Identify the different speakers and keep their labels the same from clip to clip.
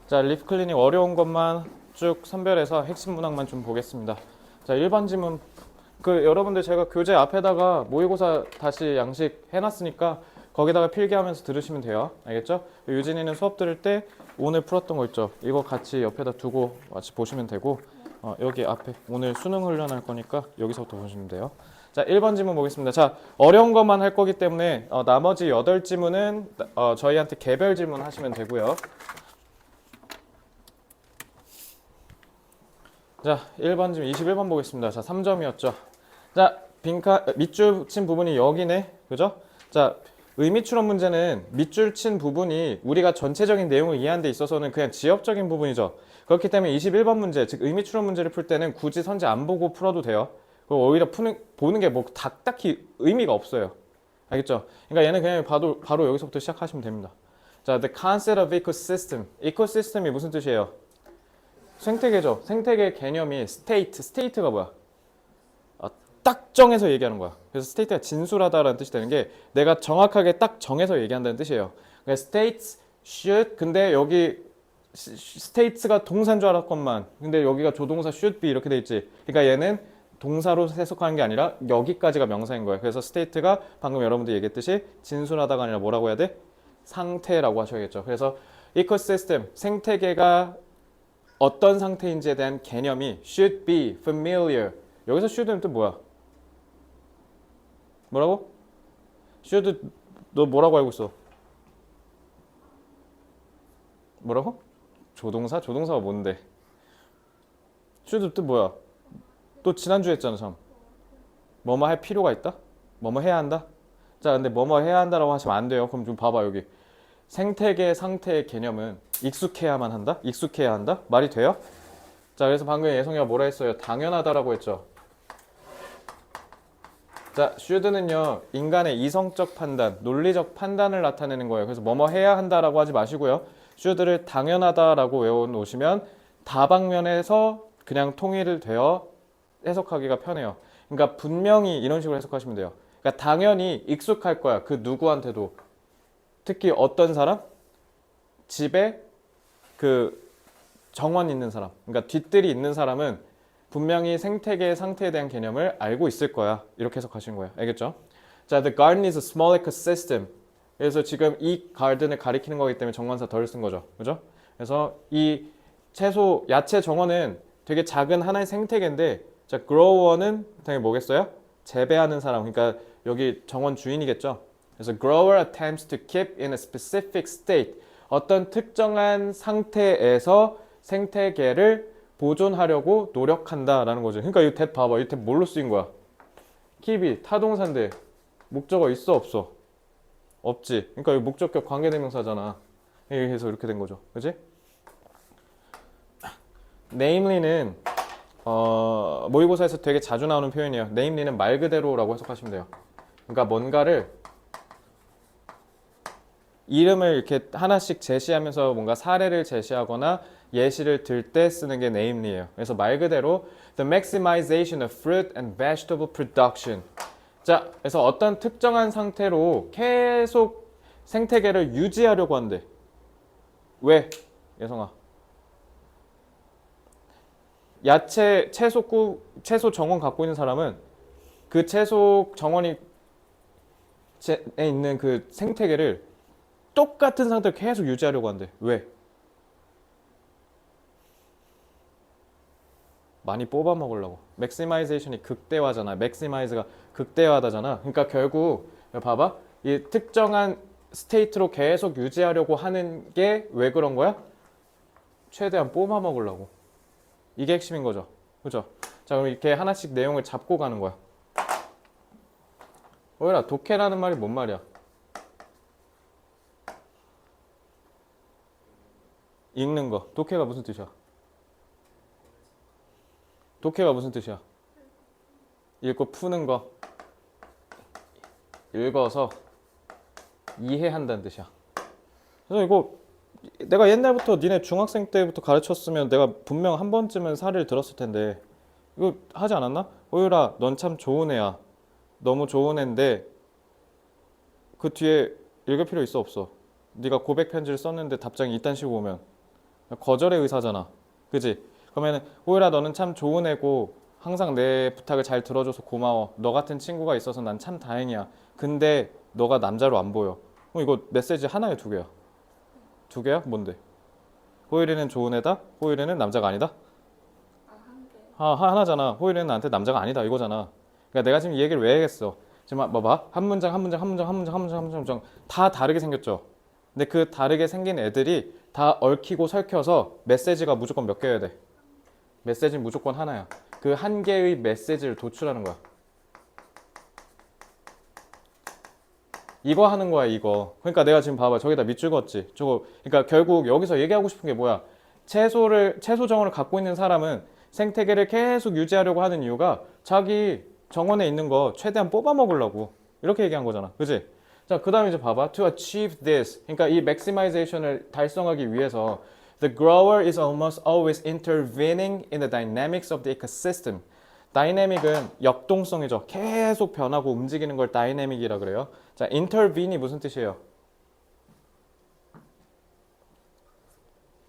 Speaker 1: 자, 리프 클리닝 어려운 것만 쭉 선별해서 핵심 문항만 좀 보겠습니다. 자, 1번 지문. 여러분들 제가 교재 앞에다가 모의고사 다시 양식 해놨으니까 거기다가 필기하면서 들으시면 돼요. 알겠죠? 유진이는 수업 들을 때 오늘 풀었던 거 있죠? 이거 같이 옆에다 두고 같이 보시면 되고, 여기 앞에 오늘 수능 훈련할 거니까 여기서부터 보시면 돼요. 자, 1번 지문 보겠습니다. 자, 어려운 것만 할 거기 때문에 나머지 8지문은 저희한테 개별 질문 하시면 되고요. 자, 1번 지문 21번 보겠습니다. 자, 3점이었죠. 자, 밑줄 친 부분이 여기네. 그죠? 자, 의미 추론 문제는 밑줄 친 부분이 우리가 전체적인 내용을 이해하는 데 있어서는 그냥 지엽적인 부분이죠. 그렇기 때문에 21번 문제, 즉 의미 추론 문제를 풀 때는 굳이 선지 안 보고 풀어도 돼요. 그리고 오히려 보는 게 뭐 딱히 의미가 없어요. 알겠죠? 그러니까 얘는 그냥 바로 여기서부터 시작하시면 됩니다. 자, the concept of ecosystem. ecosystem이 무슨 뜻이에요? 생태계죠. 생태계 개념이 state가 뭐야? 딱 정해서 얘기하는 거야. 그래서 state가 진술하다라는 뜻이 되는 게 내가 정확하게 딱 정해서 얘기한다는 뜻이에요. 그러니까 states should, 근데 여기 states가 동사인 줄 알았건만, 근데 여기가 조동사 should be 이렇게 돼 있지. 그러니까 얘는 동사로 해석하는 게 아니라 여기까지가 명사인 거예요. 그래서 state가 방금 여러분들 얘기했듯이 진술하다가 아니라 뭐라고 해야 돼? 상태라고 하셔야겠죠. 그래서 ecosystem, 생태계가 어떤 상태인지에 대한 개념이 should be familiar. 여기서 should는 또 뭐야? 뭐라고? should 너 뭐라고 알고 있어? 뭐라고? 조동사? 조동사가 뭔데? should 또 뭐야? 또 지난주에 했잖아 참. 뭐뭐 할 필요가 있다? 뭐뭐 해야 한다? 자, 근데 뭐뭐 해야 한다라고 하시면 안 돼요. 그럼 좀 봐봐 여기. 생태계 상태의 개념은 익숙해야만 한다? 익숙해야 한다? 말이 돼요? 자, 그래서 방금 예성이가 뭐라 했어요? 당연하다라고 했죠. 자, should는요, 인간의 이성적 판단, 논리적 판단을 나타내는 거예요. 그래서 뭐뭐 해야 한다라고 하지 마시고요. should를 당연하다라고 외워놓으시면 다방면에서 그냥 통일을 되어 해석하기가 편해요. 그러니까 분명히 이런 식으로 해석하시면 돼요. 그러니까 당연히 익숙할 거야. 그 누구한테도. 특히 어떤 사람? 집에 그 정원 있는 사람, 그러니까 뒷뜰이 있는 사람은 분명히 생태계 상태에 대한 개념을 알고 있을 거야. 이렇게 해석하시는 거예요. 알겠죠? 자, the garden is a small ecosystem. 그래서 지금 이 garden을 가리키는 거기 때문에 정관사 덜 쓴 거죠. 그죠? 그래서 이 야채 정원은 되게 작은 하나의 생태계인데, 자, grower는 당연히 뭐겠어요? 재배하는 사람, 그러니까 여기 정원 주인이겠죠? 그래서 grower attempts to keep in a specific state. 어떤 특정한 상태에서 생태계를 보존하려고 노력한다라는 거죠. 그러니까 이 that 봐봐. 이 that 뭘로 쓰인 거야? keep이 타동사인데 목적어 있어 없어? 없지. 그러니까 이 목적격 관계대명사잖아. 그래서 이렇게 된 거죠. 그지? namely는 모의고사에서 되게 자주 나오는 표현이에요. namely는 말 그대로라고 해석하시면 돼요. 그러니까 뭔가를 이름을 이렇게 하나씩 제시하면서 뭔가 사례를 제시하거나 예시를 들 때 쓰는 게 namely예요. 그래서 말 그대로 the maximization of fruit and vegetable production. 자, 그래서 어떤 특정한 상태로 계속 생태계를 유지하려고 한대. 왜? 예성아. 채소 정원 갖고 있는 사람은 그 채소 정원에 있는 그 생태계를 똑같은 상태로 계속 유지하려고 한대. 왜? 많이 뽑아 먹으려고. 맥시마이제이션이 극대화잖아. 맥시마이즈가 극대화하다잖아. 그러니까 결국 봐봐. 이 특정한 스테이트로 계속 유지하려고 하는 게 왜 그런 거야? 최대한 뽑아 먹으려고. 이게 핵심인 거죠. 그죠? 자, 그럼 이렇게 하나씩 내용을 잡고 가는 거야. 뭐야, 독해라는 말이 뭔 말이야? 읽는 거. 독해가 무슨 뜻이야? 독해가 무슨 뜻이야? 읽고 푸는 거. 읽어서 이해한다는 뜻이야. 그래서 이거 내가 옛날부터 니네 중학생 때부터 가르쳤으면 내가 분명 한 번쯤은 사례를 들었을 텐데 이거 하지 않았나? 호유라, 넌 참 좋은 애야. 너무 좋은 애인데 그 뒤에 읽을 필요 있어 없어? 네가 고백 편지를 썼는데 답장이 이딴 식으로 오면 거절의 의사잖아. 그지? 그러면 호율아 너는 참 좋은 애고 항상 내 부탁을 잘 들어줘서 고마워. 너 같은 친구가 있어서 난 참 다행이야. 근데 너가 남자로 안 보여. 그럼 이거 메시지 하나야, 두 개야? 두 개야? 뭔데? 호율이는 좋은 애다? 호율이는 남자가 아니다? 하나잖아. 호율이는 나한테 남자가 아니다 이거잖아. 그러니까 내가 지금 이 얘기를 왜 했어? 지금 봐봐. 한 문장 한 문장 한 문장 한 문장 한 문장 한 문장 다 다르게 생겼죠. 근데 그 다르게 생긴 애들이 다 얽히고 설켜서 메시지가 무조건 몇 개여야 돼? 메시지는 무조건 하나야. 그 한 개의 메시지를 도출하는 거야. 이거 하는 거야, 이거. 그러니까 내가 지금 봐봐. 저기다 밑줄 긋지. 저거. 그러니까 결국 여기서 얘기하고 싶은 게 뭐야? 채소 정원을 갖고 있는 사람은 생태계를 계속 유지하려고 하는 이유가 자기 정원에 있는 거 최대한 뽑아 먹으려고. 이렇게 얘기한 거잖아. 그지? 자, 그 다음에 이제 봐봐. To achieve this. 그러니까 이 maximization을 달성하기 위해서 the grower is almost always intervening in the dynamics of the ecosystem. 다이내믹은 역동성이죠. 계속 변하고 움직이는 걸 다이내믹이라 그래요. 자, intervene이 무슨 뜻이에요?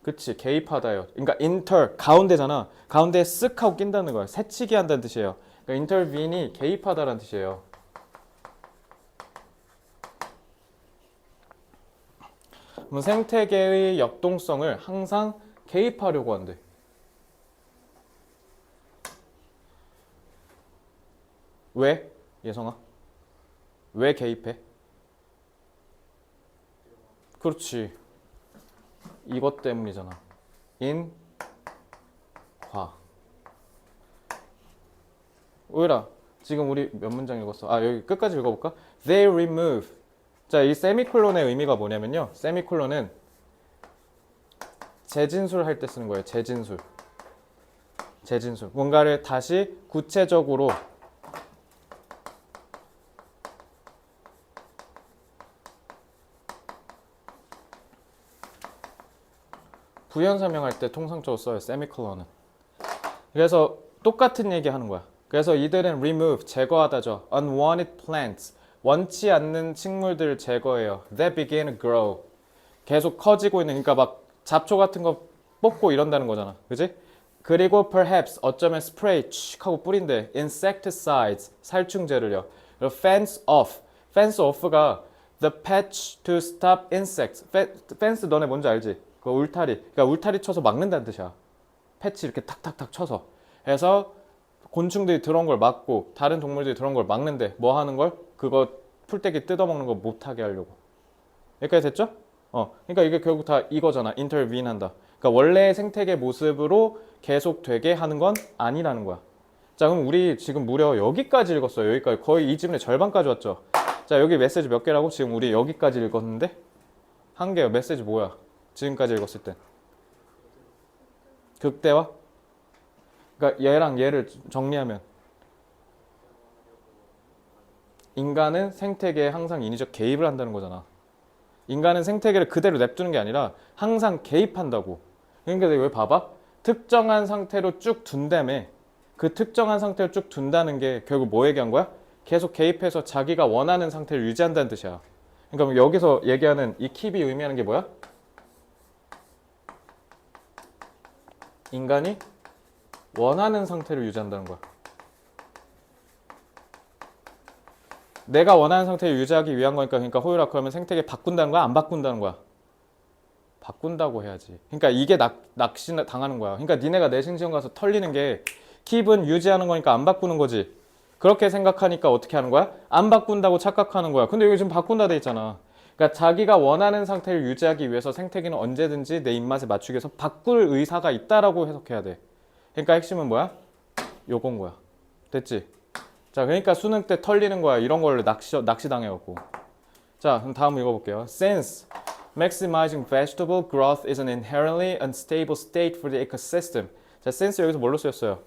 Speaker 1: 그치, 개입하다요. 그러니까 가운데잖아. 가운데에 쓱 하고 낀다는 거야. 새치기 한다는 뜻이에요. 그러니까 intervene이 개입하다라는 뜻이에요. 그럼 생태계의 역동성을 항상 개입하려고 한대. 왜? 예성아? 왜 개입해? 그렇지. 이것 때문이잖아. 인, 과. 오이라, 지금 우리 몇 문장 읽었어? 아, 여기 끝까지 읽어볼까? They remove. 자, 이 세미콜론의 의미가 뭐냐면요. 세미콜론은 재진술 할 때 쓰는 거예요. 재진술. 재진술. 뭔가를 다시 구체적으로 부연 설명할 때 통상적으로 써요. 세미콜론은. 그래서 똑같은 얘기 하는 거야. 그래서 이들은 remove, 제거하다죠. unwanted plants, 원치 않는 식물들을 제거해요. That begin to grow. 계속 커지고 있는, 그러니까 막 잡초 같은 거 뽑고 이런다는 거잖아. 그지? 그리고 perhaps, 어쩌면 spray, 칙 하고 뿌린대. insecticides, 살충제를요. 그리고 fence off. fence off가 the patch to stop insects. fence 너네 뭔지 알지? 그 울타리. 그러니까 울타리 쳐서 막는다는 뜻이야. 패치 이렇게 탁탁탁 쳐서. 그래서 곤충들이 들어온 걸 막고 다른 동물들이 들어온 걸 막는데 뭐 하는 걸? 그거 풀떼기 뜯어먹는 거 못하게 하려고. 여기까지 됐죠? 그러니까 이게 결국 다 이거잖아. intervene 한다. 그러니까 원래의 생태계 모습으로 계속 되게 하는 건 아니라는 거야. 자, 그럼 우리 지금 무려 여기까지 읽었어요. 여기까지. 거의 이 지문의 절반까지 왔죠. 자, 여기 메시지 몇 개라고? 지금 우리 여기까지 읽었는데 한 개요. 메시지 뭐야? 지금까지 읽었을 때. 극대화? 그러니까 얘랑 얘를 정리하면 인간은 생태계에 항상 인위적 개입을 한다는 거잖아. 인간은 생태계를 그대로 냅두는 게 아니라 항상 개입한다고. 그러니까 왜 봐봐? 특정한 상태로 쭉 둔다며. 그 특정한 상태로 쭉 둔다는 게 결국 뭐 얘기한 거야? 계속 개입해서 자기가 원하는 상태를 유지한다는 뜻이야. 그러니까 여기서 얘기하는 이 킵이 의미하는 게 뭐야? 인간이 원하는 상태를 유지한다는 거야. 내가 원하는 상태를 유지하기 위한 거니까, 그러니까 호유라, 그러면 생태계 바꾼다는 거야? 안 바꾼다는 거야? 바꾼다고 해야지. 그러니까 이게 낚시 당하는 거야. 그러니까 니네가 내신 시험 가서 털리는 게 킵은 유지하는 거니까 안 바꾸는 거지. 그렇게 생각하니까 어떻게 하는 거야? 안 바꾼다고 착각하는 거야. 근데 여기 지금 바꾼다 돼 있잖아. 그러니까 자기가 원하는 상태를 유지하기 위해서 생태계는 언제든지 내 입맛에 맞추기 위해서 바꿀 의사가 있다라고 해석해야 돼. 그러니까 핵심은 뭐야? 요건 거야. 됐지? 자, 그러니까 수능 때 털리는 거야. 이런 걸로 낚시 당해갖고. 자, 그럼 다음 읽어볼게요. Since maximizing vegetable growth is an inherently unstable state for the ecosystem. 자, since 여기서 뭘로 쓰였어요?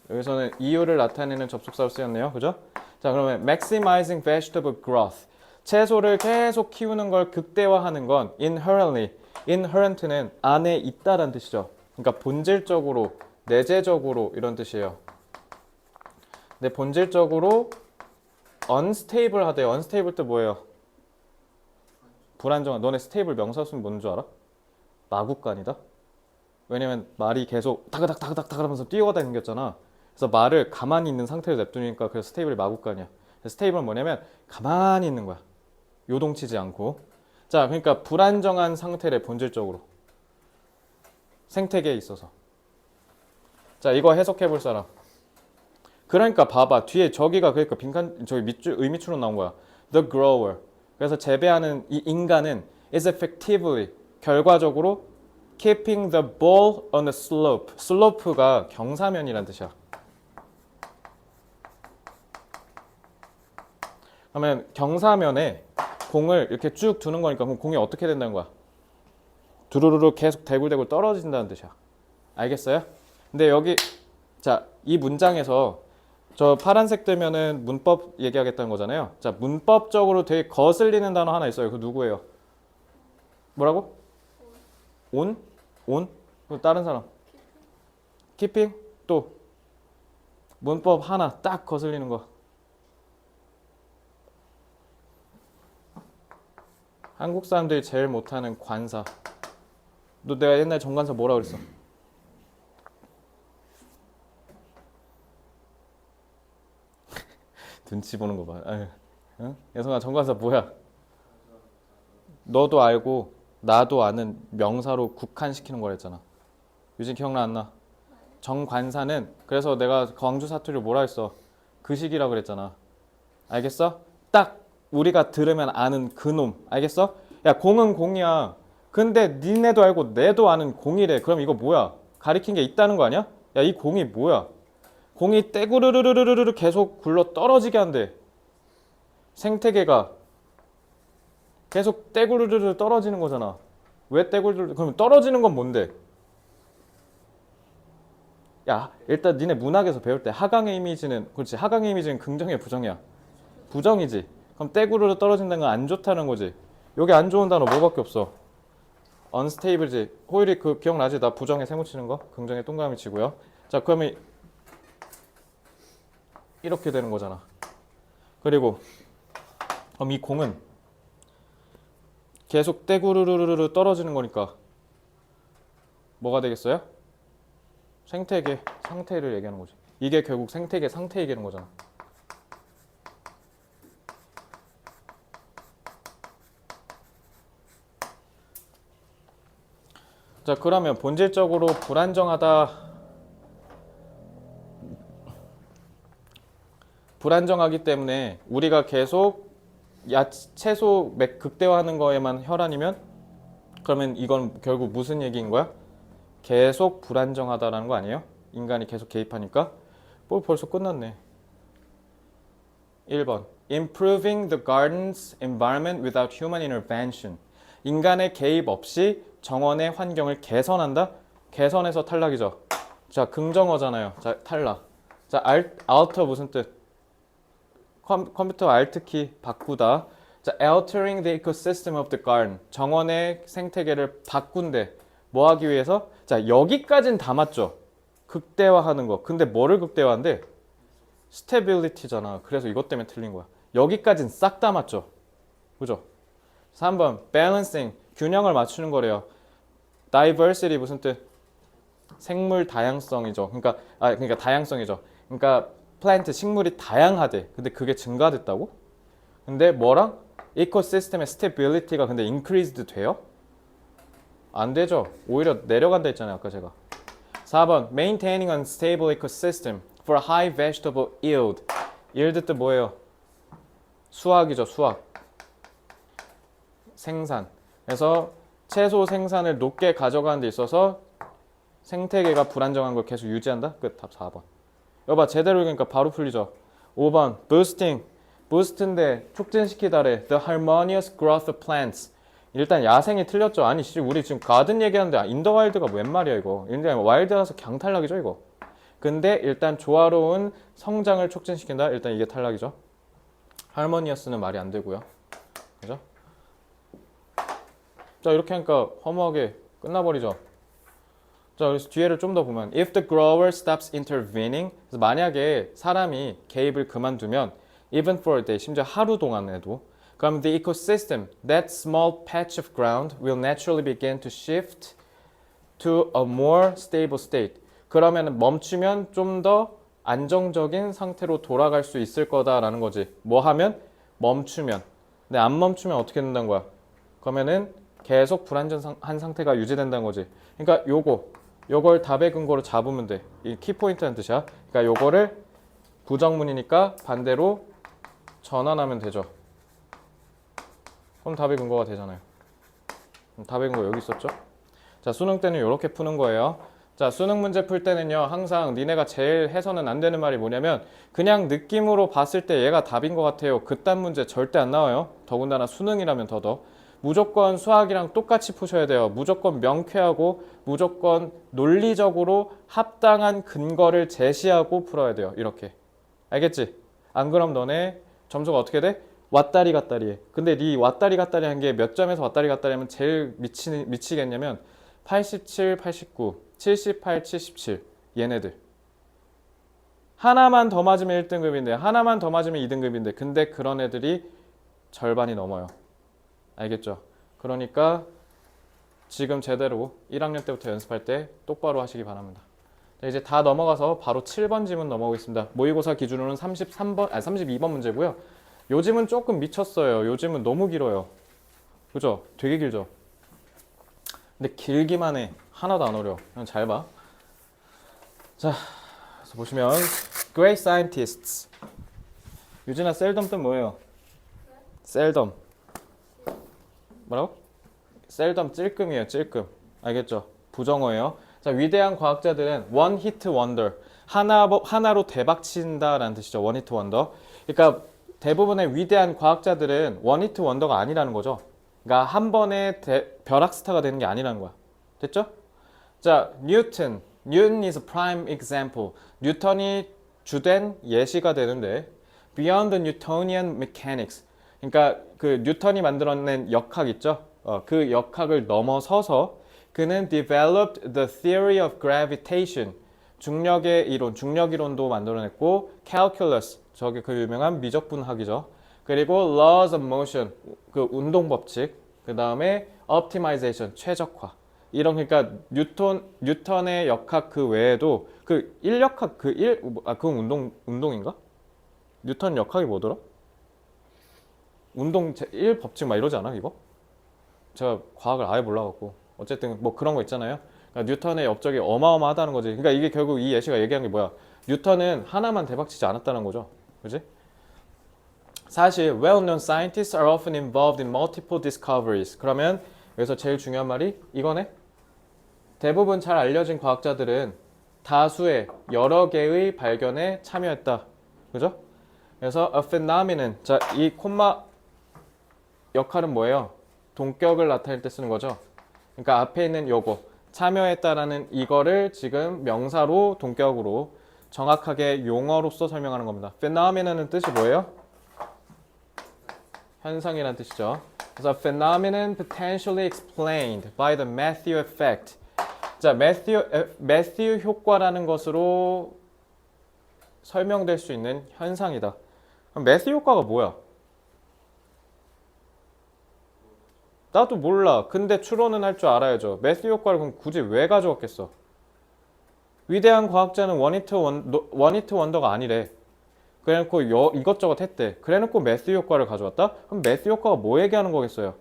Speaker 1: 여기서는 이유를 나타내는 접속사로 쓰였네요. 그죠? 자, 그러면 maximizing vegetable growth. 채소를 계속 키우는 걸 극대화하는 건 inherent는 안에 있다라는 뜻이죠. 그러니까 본질적으로, 내재적으로 이런 뜻이에요. 근데 본질적으로 unstable 하대요. unstable 때 뭐예요? 불안정한. 너네 스테이블 명사 쓰면 뭔 줄 알아? 마구간이다? 왜냐면 말이 계속 다그닥 하면서 뛰어다니겠잖아. 그래서 말을 가만히 있는 상태로 냅두니까 그래서 스테이블이 마구간이야. 스테이블은 뭐냐면 가만히 있는 거야. 요동치지 않고. 자, 그러니까 불안정한 상태래 본질적으로. 생태계에 있어서. 자, 이거 해석해 볼 사람. 그러니까 봐봐. 뒤에 저기가 그러니까 빈칸 저기 밑줄 의미추로 나온 거야. The grower. 그래서 재배하는 이 인간은 is effectively 결과적으로 keeping the ball on the slope. slope가 경사면이란 뜻이야. 그러면 경사면에 공을 이렇게 쭉 두는 거니까 그럼 공이 어떻게 된다는 거야? 두루루루 계속 대굴대굴 떨어진다는 뜻이야. 알겠어요? 근데 여기 자, 이 문장에서 저 파란색 되면은 문법 얘기하겠다는 거잖아요. 자, 문법적으로 되게 거슬리는 단어 하나 있어요. 그 누구예요? 뭐라고? 온? 온? 또 다른 사람? 키핑? 또 문법 하나 딱 거슬리는 거. 한국 사람들이 제일 못하는 관사. 너 내가 옛날에 정관사 뭐라 그랬어? 눈치 보는 거 봐. 아유, 응? 예성아 정관사 뭐야? 너도 알고 나도 아는 명사로 국한시키는 거랬잖아. 유진 기억나 안 나? 정관사는 그래서 내가 광주 사투리를 뭐라 했어? 그 시기라 그랬잖아. 알겠어? 딱 우리가 들으면 아는 그놈. 알겠어? 야 공은 공이야. 근데 니네도 알고 내도 아는 공이래. 그럼 이거 뭐야? 가리킨 게 있다는 거 아니야? 야 이 공이 뭐야? 공이 떼구르르르르르 계속 굴러 떨어지게 한대. 생태계가 계속 떼구르르르 떨어지는 거잖아. 왜 떼구르르? 그럼 떨어지는 건 뭔데? 야 일단 니네 문학에서 배울 때 하강의 이미지는 그렇지. 하강의 이미지는 긍정이야 부정이야? 부정이지. 그럼 떼구르르 떨어진다는 건 안 좋다는 거지. 여기 안 좋은 단어 뭐밖에 없어? unstable지. 호일이 그 기억나지? 나 부정에 세모 치는 거? 긍정에 동그라미 치고요. 자 그러면 이렇게 되는 거잖아. 그리고 그럼 이 공은 계속 떼구르르르 떨어지는 거니까 뭐가 되겠어요? 생태계 상태를 얘기하는 거지. 이게 결국 생태계 상태 얘기하는 거잖아. 자 그러면 본질적으로 불안정하기 때문에 우리가 계속 채소 극대화하는 거에만 혈안이면 그러면 이건 결국 무슨 얘기인 거야? 계속 불안정하다라는 거 아니에요? 인간이 계속 개입하니까. 뭐 벌써 끝났네. 1번 Improving the garden's environment without human intervention. 인간의 개입 없이 정원의 환경을 개선한다? 개선해서 탈락이죠. 자 긍정어잖아요. 자 탈락. 자 alter 무슨 뜻? 컴퓨터 Alt키 바꾸다. 자, altering the ecosystem of the garden. 정원의 생태계를 바꾼대. 뭐 하기 위해서? 자, 여기까진 다 맞죠? 극대화하는 거. 근데 뭐를 극대화한대? stability잖아. 그래서 이것 때문에 틀린 거야. 여기까진 싹 다 맞죠? 그죠? 3번 balancing. 균형을 맞추는 거래요. diversity 무슨 뜻? 생물 다양성이죠. 그러니까 다양성이죠. 그러니까 플랜트 식물이 다양하대. 근데 그게 증가됐다고? 근데 뭐랑? 이코시스템의 스테빌리티가 근데 increased 돼요? 안 되죠. 오히려 내려간다 했잖아요. 아까 제가. 4번 maintaining a stable ecosystem for high vegetable yield. yield 뜻 뭐예요? 수확이죠. 수확. 생산. 그래서 채소 생산을 높게 가져가는 데 있어서 생태계가 불안정한 걸 계속 유지한다? 끝. 답 4번. 여봐 제대로 읽으니까 바로 풀리죠. 5번 boosting. boost인데 촉진시키다래. The harmonious growth of plants. 일단 야생이 틀렸죠. 아니 씨 우리 지금 가든 얘기하는데 인더 와일드가 웬 말이야 이거. 일단 와일드라서 그냥 탈락이죠 이거. 근데 일단 조화로운 성장을 촉진시킨다. 일단 이게 탈락이죠. harmonious는 말이 안 되고요. 그죠? 자 이렇게 하니까 허무하게 끝나버리죠. 자, 그래서 뒤에를 좀 더 보면 if the grower stops intervening. 그래서 만약에 사람이 개입을 그만두면 even for a day, 심지어 하루 동안에도 그럼 the ecosystem, that small patch of ground will naturally begin to shift to a more stable state. 그러면 멈추면 좀 더 안정적인 상태로 돌아갈 수 있을 거다라는 거지. 뭐 하면? 멈추면. 근데 안 멈추면 어떻게 된다는 거야? 그러면은 계속 불안전한 상태가 유지된다는 거지. 그러니까 요걸 답의 근거로 잡으면 돼. 이 키포인트라는 뜻이야. 그러니까 요거를 부정문이니까 반대로 전환하면 되죠. 그럼 답의 근거가 되잖아요. 답의 근거 여기 있었죠? 자, 수능 때는 이렇게 푸는 거예요. 자, 수능 문제 풀 때는요, 항상 니네가 제일 해서는 안 되는 말이 뭐냐면 그냥 느낌으로 봤을 때 얘가 답인 것 같아요. 그딴 문제 절대 안 나와요. 더군다나 수능이라면 더더. 무조건 수학이랑 똑같이 푸셔야 돼요. 무조건 명쾌하고 무조건 논리적으로 합당한 근거를 제시하고 풀어야 돼요. 이렇게. 알겠지? 안 그럼 너네 점수가 어떻게 돼? 왔다리 갔다리 해. 근데 네 왔다리 갔다리 한 게 몇 점에서 왔다리 갔다리 하면 제일 미치겠냐면 87, 89, 78, 77 얘네들. 하나만 더 맞으면 1등급인데 하나만 더 맞으면 2등급인데 근데 그런 애들이 절반이 넘어요. 알겠죠? 그러니까 지금 제대로 1학년 때부터 연습할 때 똑바로 하시기 바랍니다. 자, 이제 다 넘어가서 바로 7번 지문 넘어가겠습니다. 모의고사 기준으로는 32번 문제고요. 요즘은 조금 미쳤어요. 요즘은 너무 길어요. 그죠? 되게 길죠? 근데 길기만 해. 하나도 안 어려워. 그냥 잘 봐. 자, 그래서 보시면 Great Scientists. 유진아, seldom 뜻 뭐예요? seldom. 뭐라고? seldom 찔끔이에요. 찔끔. 알겠죠? 부정어예요. 자, 위대한 과학자들은 one hit wonder. 하나로 대박친다라는 뜻이죠. one hit wonder. 그러니까 대부분의 위대한 과학자들은 one hit wonder가 아니라는 거죠. 그러니까 한 번에 벼락스타가 되는 게 아니라는 거야. 됐죠? 자, 뉴턴. Newton is a prime example. 뉴턴이 주된 예시가 되는데 Beyond the Newtonian mechanics. 그러니까 그 뉴턴이 만들어낸 역학 있죠? 그 역학을 넘어서서 그는 developed the theory of gravitation. 중력의 이론, 중력 이론도 만들어냈고 calculus. 저게 그 유명한 미적분학이죠. 그리고 laws of motion. 그 운동 법칙. 그 다음에 optimization. 최적화. 이런 그러니까 뉴턴의 역학 그 외에도 그 일역학 그건 운동인가? 뉴턴 역학이 뭐더라? 운동 제1 법칙 막 이러지 않아 이거? 제가 과학을 아예 몰라갖고 어쨌든 뭐 그런 거 있잖아요. 그러니까 뉴턴의 업적이 어마어마하다는 거지. 그러니까 이게 결국 이 예시가 얘기한 게 뭐야? 뉴턴은 하나만 대박치지 않았다는 거죠. 그지? 사실 well-known scientists are often involved in multiple discoveries. 그러면 여기서 제일 중요한 말이 이거네. 대부분 잘 알려진 과학자들은 다수의 여러 개의 발견에 참여했다. 그죠? 그래서 a phenomenon. 자, 이 콤마 역할은 뭐예요? 동격을 나타낼 때 쓰는 거죠. 그러니까 앞에 있는 요거 참여했다라는 이거를 지금 명사로 동격으로 정확하게 용어로서 설명하는 겁니다. phenomenon은 뜻이 뭐예요? 현상이라는 뜻이죠. 그래서 phenomenon potentially explained by the Matthew effect. 자, 매튜 효과라는 것으로 설명될 수 있는 현상이다. 그럼 매튜 효과가 뭐야? 나도 몰라. 근데 추론은 할 줄 알아야죠. 매튜 효과를 그럼 굳이 왜 가져왔겠어? 위대한 과학자는 원히트 원더가 아니래. 그래놓고 이것저것 했대. 그래놓고 매튜 효과를 가져왔다? 그럼 매튜 효과가 뭐 얘기하는 거겠어요?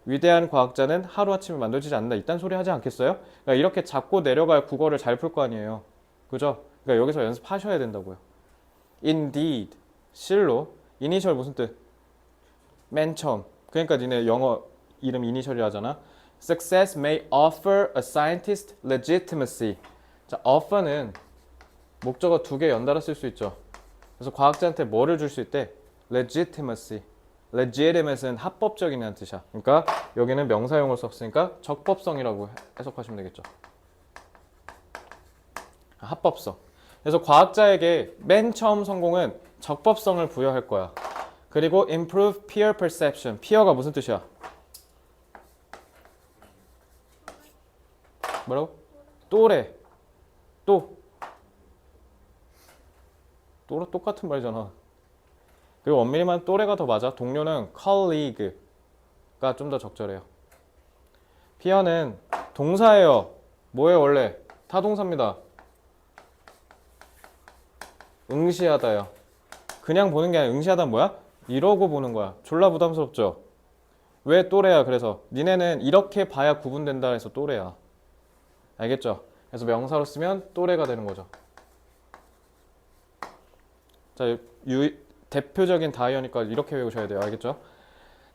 Speaker 1: 위대한 과학자는 하루아침에 만들어지지 않는다. 이딴 소리 하지 않겠어요? 그러니까 이렇게 잡고 내려갈 국어를 잘 풀 거 아니에요. 그죠? 그러니까 여기서 연습하셔야 된다고요. Indeed. 실로. 이니셜 무슨 뜻? 맨 처음. 그러니까 니네 영어 이름 이니셜이 하잖아. Success may offer a scientist legitimacy. 자, offer는 목적어 2개 연달아 쓸 수 있죠. 그래서 과학자한테 뭐를 줄 수 있대? legitimacy. legitimate는 합법적이라는 뜻이야. 그러니까 여기는 명사용을 썼으니까 적법성이라고 해석하시면 되겠죠. 합법성. 그래서 과학자에게 맨 처음 성공은 적법성을 부여할 거야. 그리고 improve peer perception. peer가 무슨 뜻이야? 뭐라고? 또래. 또래 똑같은 말이잖아. 그리고 엄밀히만 또래가 더 맞아. 동료는 colleague가 좀 더 적절해요. peer는 동사예요. 뭐예요 원래? 타동사입니다. 응시하다요. 그냥 보는 게 아니라 응시하다는 뭐야? 이러고 보는 거야. 졸라 부담스럽죠? 왜 또래야? 그래서 니네는 이렇게 봐야 구분된다 해서 또래야. 알겠죠? 그래서 명사로 쓰면 또래가 되는 거죠. 자, 대표적인 다이어니까 이렇게 외우셔야 돼요. 알겠죠?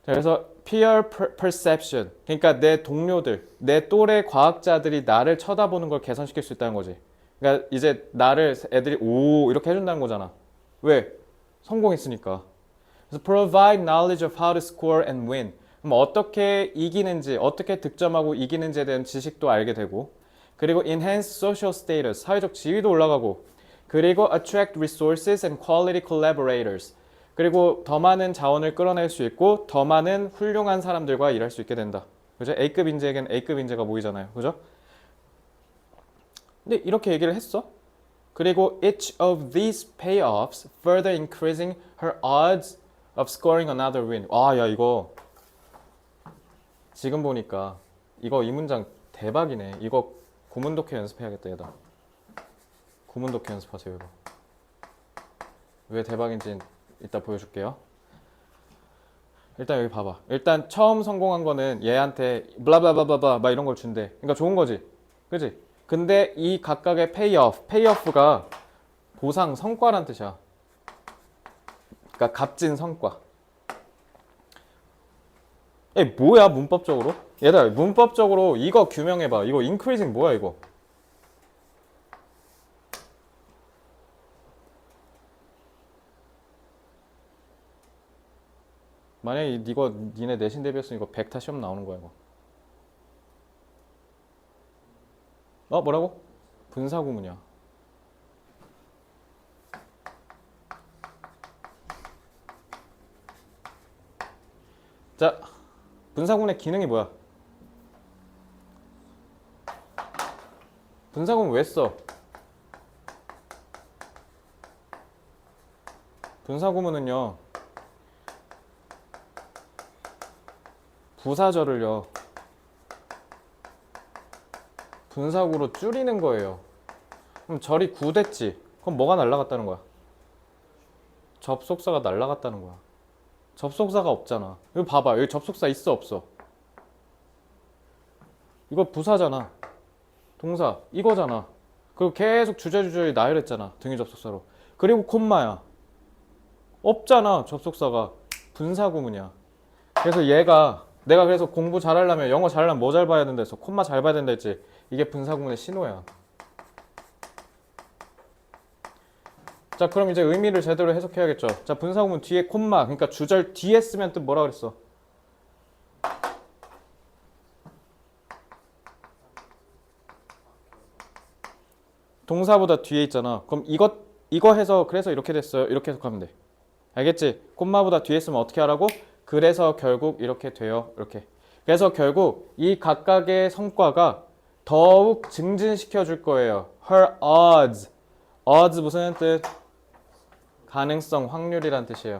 Speaker 1: 자, 그래서 peer perception. 그러니까 내 동료들, 내 또래 과학자들이 나를 쳐다보는 걸 개선시킬 수 있다는 거지. 그러니까 이제 나를 애들이 오 이렇게 해준다는 거잖아. 왜? 성공했으니까. 그래서 provide knowledge of how to score and win. 그럼 어떻게 이기는지, 어떻게 득점하고 이기는지에 대한 지식도 알게 되고, 그리고 enhance social status, 사회적 지위도 올라가고, 그리고 attract resources and quality collaborators. 그리고 더 많은 자원을 끌어낼 수 있고 더 많은 훌륭한 사람들과 일할 수 있게 된다. 그죠? A급 인재에겐 A급 인재가 보이잖아요. 그죠? 근데 이렇게 얘기를 했어. 그리고 each of these payoffs further increasing her odds of scoring another win. 아, 야 이거 지금 보니까 이거 이 문장 대박이네. 이거 구문독해 연습해야겠다 얘다. 구문독해 연습하세요 이거. 왜 대박인지 이따 보여줄게요. 일단 여기 봐봐. 일단 처음 성공한 거는 얘한테 블라블라블라블라 막 이런 걸 준대. 그러니까 좋은 거지. 그지? 근데 이 각각의 페이오프가 보상, 성과란 뜻이야. 그러니까 값진 성과. 뭐야 문법적으로? 얘들아 문법적으로 이거 규명해봐. 이거 increasing 뭐야 이거? 만약에 이거 니네 내신 대비했으면 이거 100타 시험 나오는 거야 이거. 뭐라고? 분사구문이야. 자, 분사구문의 기능이 뭐야? 분사구문 왜 써? 분사구문은요 부사절을요 분사구로 줄이는 거예요. 그럼 절이 구됐지. 그럼 뭐가 날라갔다는 거야? 접속사가 날라갔다는 거야. 접속사가 없잖아. 이거 봐봐. 여기 접속사 있어 없어? 이거 부사잖아. 동사 이거잖아. 그리고 계속 주저주저히 나열했잖아. 등위 접속사로. 그리고 콤마야. 없잖아. 접속사가. 분사구문이야. 그래서 얘가 내가 그래서 공부 잘하려면 영어 잘하려면 뭐 잘 봐야 된다 했어? 콤마 잘 봐야 된다 했지. 이게 분사구문의 신호야. 자 그럼 이제 의미를 제대로 해석해야겠죠. 자 분사구문 뒤에 콤마 그러니까 주절 뒤에 쓰면 뜻 뭐라 그랬어? 동사보다 뒤에 있잖아. 그럼 이거 해서 그래서 이렇게 됐어요. 이렇게 해석하면 돼. 알겠지? 콤마보다 뒤에 있으면 어떻게 하라고? 그래서 결국 이렇게 돼요. 이렇게. 그래서 결국 이 각각의 성과가 더욱 증진시켜 줄 거예요. Her odds. odds 무슨 뜻? 가능성, 확률이란 뜻이에요.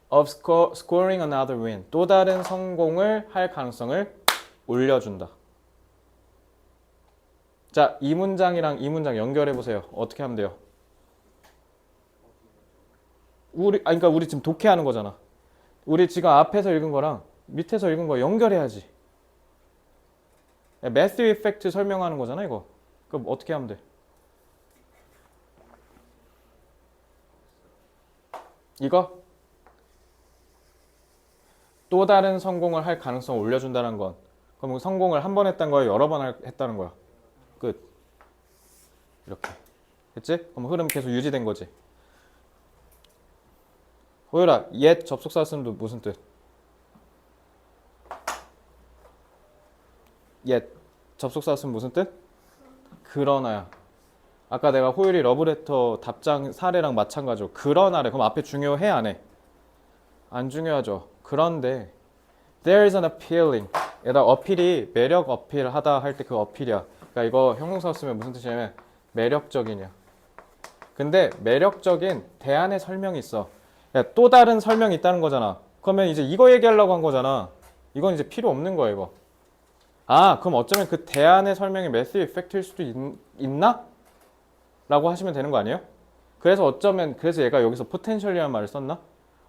Speaker 1: of scoring another win. 또 다른 성공을 할 가능성을 올려준다. 자, 이 문장이랑 이 문장 연결해 보세요. 어떻게 하면 돼요? 그러니까 우리 지금 독해하는 거잖아. 우리 지금 앞에서 읽은 거랑 밑에서 읽은 거 연결해야지. 매스 이펙트 설명하는 거잖아, 이거. 그럼 어떻게 하면 돼? 이거? 또 다른 성공을 할 가능성을 올려준다는 건 그럼 성공을 한 번 했다는 거야? 여러 번 했다는 거야? 끝. 이렇게. 됐지? 그럼 흐름 계속 유지된 거지. 호율아, 옛 접속사 쓰면 무슨 뜻? 옛 접속사 쓰면 무슨 뜻? 그러나야. 아까 내가 호율이 러브레터 답장 사례랑 마찬가지로 그러나래. 그럼 앞에 중요해 안 해? 안 중요하죠. 그런데 there is an appealing. 얘다 어필이 매력 어필하다 할 때 그 어필이야. 그러니까 이거 형용사 쓰면 무슨 뜻이냐면 매력적이냐. 근데 매력적인 대안의 설명이 있어. 야, 또 다른 설명이 있다는 거잖아. 그러면 이제 이거 얘기하려고 한 거잖아. 이건 이제 필요 없는 거야 이거. 아, 그럼 어쩌면 그 대안의 설명이 매스유 이펙트일 수도 있나? 라고 하시면 되는 거 아니에요? 그래서 얘가 여기서 포텐셜이라는 말을 썼나?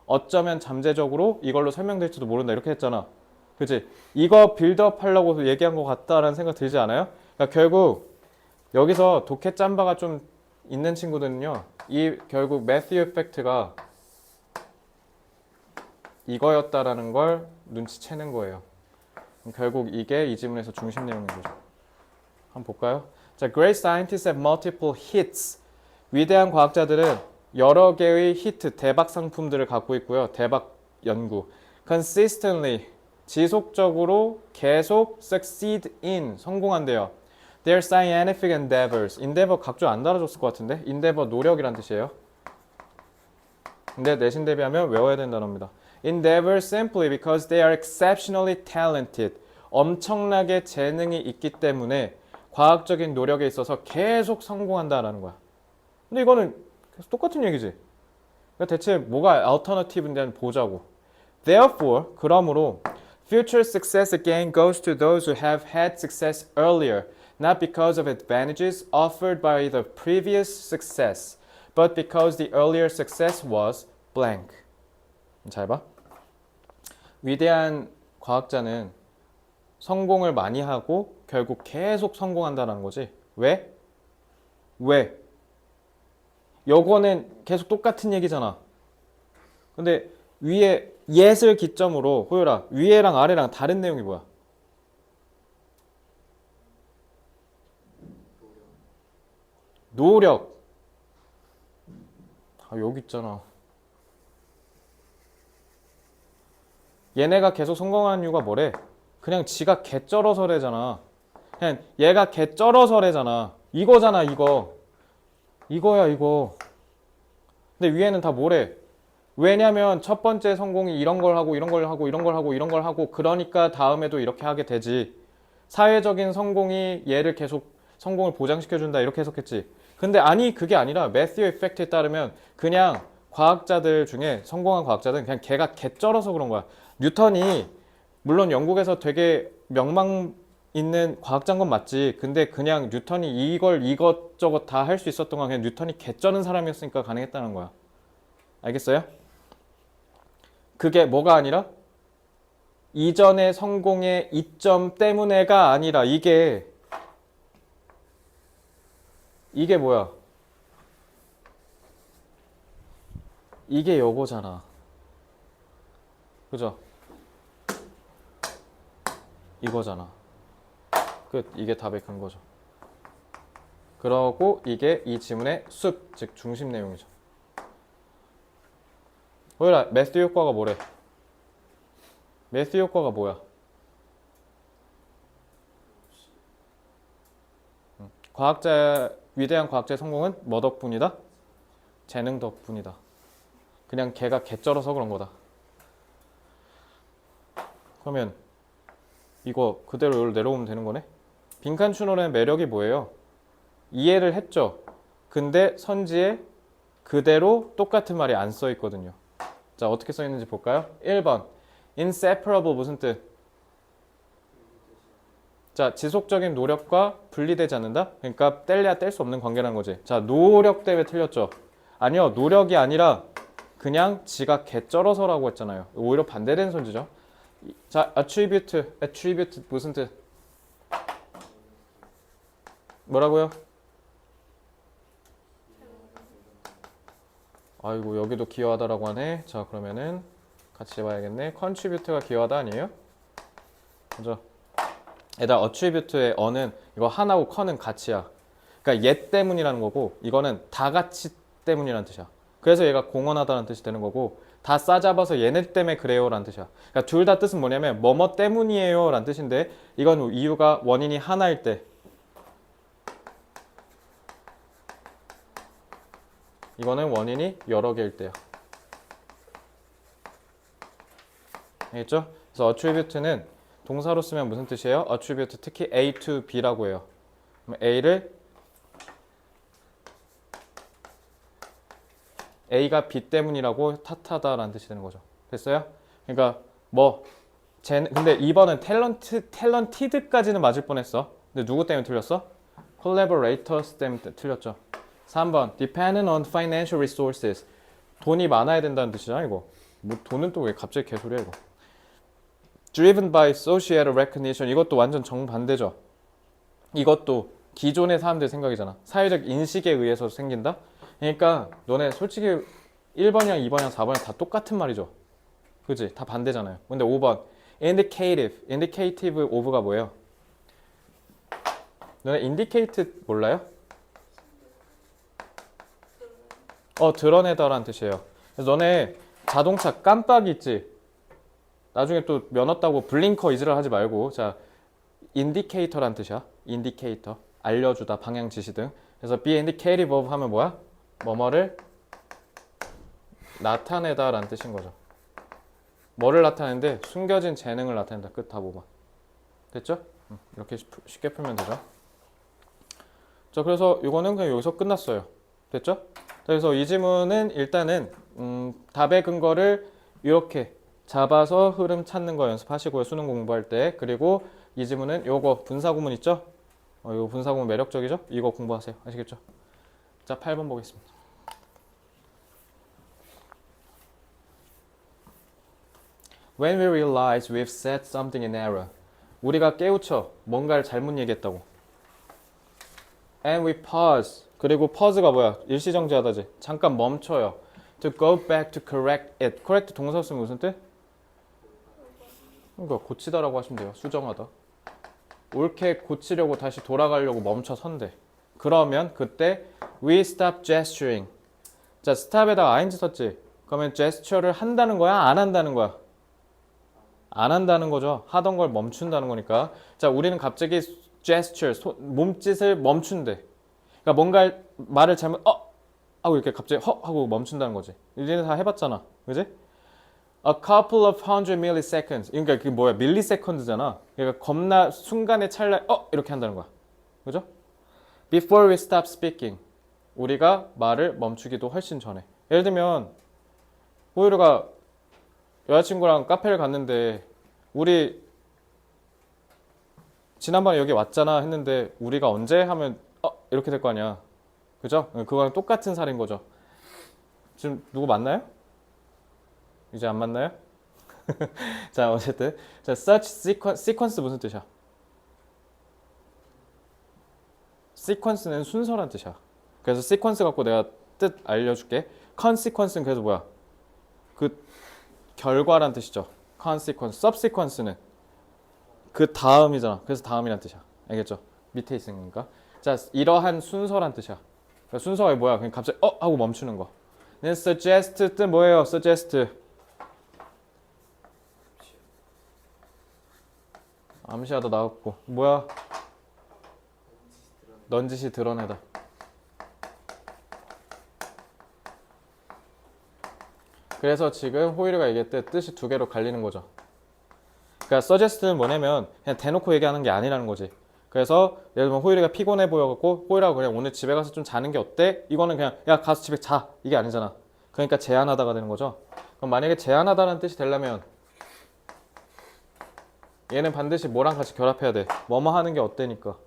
Speaker 1: 어쩌면 잠재적으로 이걸로 설명될지도 모른다 이렇게 했잖아. 그치? 이거 빌드업 하려고 얘기한 것 같다라는 생각 들지 않아요? 그러니까 결국 여기서 독해 짬바가 좀 있는 친구들은요, 이 결국 매스유 이펙트가 이거였다라는 걸 눈치채는 거예요. 결국 이게 이 지문에서 중심 내용인 거죠. 한번 볼까요? 자, great scientists have multiple hits. 위대한 과학자들은 여러 개의 히트, 대박 상품들을 갖고 있고요. 대박 연구. consistently, 지속적으로 계속 succeed in, 성공한대요. their scientific endeavors. endeavor 각주 안 달아줬을 것 같은데? endeavor 노력이란 뜻이에요. 근데 내신 대비하면 외워야 되는 단어입니다. endeavor simply because they are exceptionally talented. 엄청나게 재능이 있기 때문에 과학적인 노력에 있어서 계속 성공한다라는 거야. 근데 이거는 계속 똑같은 얘기지. 그러니까 대체 뭐가 alternative인지 보자고. Therefore, 그러므로 future success again goes to those who have had success earlier, not because of advantages offered by the previous success, but because the earlier success was blank. 잘 봐. 위대한 과학자는 성공을 많이 하고 결국 계속 성공한다는 거지. 왜? 왜? 요거는 계속 똑같은 얘기잖아. 근데 위에 옛을 기점으로 호요라 위에랑 아래랑 다른 내용이 뭐야? 노력. 아, 여기 있잖아. 얘네가 계속 성공하는 이유가 뭐래? 그냥 지가 개쩔어서래잖아. 그냥 얘가 개쩔어서래잖아. 이거잖아, 이거. 이거야, 이거. 근데 위에는 다 뭐래? 왜냐면 첫 번째 성공이 이런 걸 하고 이런 걸 하고 이런 걸 하고 이런 걸 하고 그러니까 다음에도 이렇게 하게 되지. 사회적인 성공이 얘를 계속 성공을 보장시켜준다 이렇게 해석했지. 근데 아니 그게 아니라 매스유 이펙트에 따르면 그냥 과학자들 중에 성공한 과학자들은 그냥 걔가 개쩔어서 그런 거야. 뉴턴이 물론 영국에서 되게 명망 있는 과학자인 건 맞지. 근데 그냥 뉴턴이 이걸 이것저것 다 할 수 있었던 건 그냥 뉴턴이 개쩌는 사람이었으니까 가능했다는 거야. 알겠어요? 그게 뭐가 아니라 이전의 성공의 이점 때문에가 아니라 이게 뭐야? 이게 요거잖아. 그죠? 이거잖아. 끝. 이게 답의 근거죠. 그러고 이게 이 지문의 숲, 즉 중심 내용이죠. 호연아, 매스유 효과가 뭐래? 매스유 효과가 뭐야? 위대한 과학자의 성공은 뭐 덕분이다? 재능 덕분이다. 그냥 걔가 개쩔어서 그런 거다. 그러면 이거 그대로 내려오면 되는 거네? 빈칸 추노의 매력이 뭐예요? 이해를 했죠? 근데 선지에 그대로 똑같은 말이 안 써 있거든요. 자, 어떻게 써 있는지 볼까요? 1번. inseparable 무슨 뜻? 자, 지속적인 노력과 분리되지 않는다? 그러니까 뗄래야 뗄 수 없는 관계라는 거지. 자, 노력 때문에 틀렸죠? 아니요, 노력이 아니라 그냥 지가 개쩔어서라고 했잖아요. 오히려 반대되는 선지죠. 자, attribute 무슨 뜻? 뭐라고요? 아이고, 여기도 기여하다라고 하네. 자, 그러면은 같이 해봐야겠네. contribute가 기여하다 아니에요? 그죠? 얘들아, attribute의 어는 이거 하나고 con은 같이야. 그러니까 얘 때문이라는 거고 이거는 다 같이 때문이라는 뜻이야. 그래서 얘가 공헌하다는 뜻이 되는 거고 다 싸잡아서 얘네 때문에 그래요 라는 뜻이야. 그러니까 둘 다 뜻은 뭐냐면 뭐뭐 때문이에요 라는 뜻인데 이건 이유가 원인이 하나일 때, 이거는 원인이 여러 개일 때야. 알겠죠? 그래서 attribute는 동사로 쓰면 무슨 뜻이에요? attribute 특히 A to B라고 해요. 그럼 A가 B 때문이라고 탓하다라는 뜻이 되는 거죠. 됐어요? 그러니까 뭐 근데 2번은 탤런티드까지는 맞을 뻔했어. 근데 누구 때문에 틀렸어? collaborators 때문에 틀렸죠. 3번 dependent on financial resources. 돈이 많아야 된다는 뜻이잖아 이거. 뭐 돈은 또 왜 갑자기 개소리야 이거. driven by social recognition. 이것도 완전 정반대죠. 이것도 기존의 사람들 생각이잖아. 사회적 인식에 의해서 생긴다? 그러니까 너네 솔직히 1번이랑 2번이랑 4번이랑 다 똑같은 말이죠. 그지? 다 반대잖아요. 근데 5번 indicative of가 뭐예요? 너네 indicate 몰라요? 드러내다라는 뜻이에요. 그래서 너네 자동차 깜빡이 있지? 나중에 또 면허 따고 블링커 이지랄 하지 말고 자 인디케이터란 뜻이야. 인디케이터 알려주다 방향 지시 등. 그래서 be indicative of 하면 뭐야? 뭐뭐를 나타내다라는 뜻인 거죠. 뭐를 나타내는데 숨겨진 재능을 나타낸다. 끝 다 보면 됐죠? 이렇게 쉽게 풀면 되죠. 자 그래서 이거는 그냥 여기서 끝났어요. 됐죠? 그래서 이 지문은 일단은 답의 근거를 이렇게 잡아서 흐름 찾는 거 연습하시고요. 수능 공부할 때. 그리고 이 지문은 요거 분사구문 있죠? 이거 분사구문 매력적이죠? 이거 공부하세요. 아시겠죠? 자 8번 보겠습니다. When we realize we've said something in error. 우리가 깨우쳐 뭔가를 잘못 얘기했다고. And we pause. 그리고 pause가 뭐야? 일시정지하다지. 잠깐 멈춰요. To go back to correct it. correct 동사 쓰면 무슨 뜻? 그러니까 고치다라고 하시면 돼요. 수정하다. 옳게 고치려고 다시 돌아가려고 멈춰선대. 그러면 그때 we stop gesturing. 자, stop에다가 ing 썼지? 그러면 gesture를 한다는 거야? 안 한다는 거야? 안 한다는 거죠. 하던 걸 멈춘다는 거니까. 자, 우리는 갑자기 gesture, 몸짓을 멈춘대. 그러니까 뭔가 말을 잘못 하고 이렇게 갑자기 하고 멈춘다는 거지. 우리는 다 해봤잖아. 그지? A couple of hundred milliseconds. 그러니까 그게 뭐야? 밀리세컨드잖아. 그러니까 겁나 순간의 찰나에 이렇게 한다는 거야. 그죠? Before we stop speaking. 우리가 말을 멈추기도 훨씬 전에. 예를 들면 호유루가 여자친구랑 카페를 갔는데 우리 지난번에 여기 왔잖아 했는데 우리가 언제 하면 이렇게 될 거 아니야. 그죠? 그거랑 똑같은 살인 거죠. 지금 누구 만나요? 이제 안 만나요? 자 어쨌든 자 such sequence 무슨 뜻이야? sequence는 순서란 뜻이야. 그래서 sequence 갖고 내가 뜻 알려줄게. consequence는 그래서 뭐야? 그 결과란 뜻이죠. consequence, subsequence는 그 다음이잖아. 그래서 다음이란 뜻이야. 알겠죠? 밑에 있으니까. 자 이러한 순서란 뜻이야. 그러니까 순서가 뭐야? 그냥 갑자기 하고 멈추는 거. then suggest 뜻 뭐예요? suggest 암시하다 나왔고 뭐야? 넌지시 드러내다. 그래서 지금 호이르가 얘기했듯 뜻이 두 개로 갈리는 거죠. 그러니까 suggest는 뭐냐면 그냥 대놓고 얘기하는 게 아니라는 거지. 그래서 예를 들면 호이르가 피곤해 보여갖고 호이르가 그냥 오늘 집에 가서 좀 자는 게 어때? 이거는 그냥 야 가서 집에 자 이게 아니잖아. 그러니까 제안하다가 되는 거죠. 그럼 만약에 제안하다는 뜻이 되려면 얘는 반드시 뭐랑 같이 결합해야 돼? 뭐뭐 하는 게 어때니까.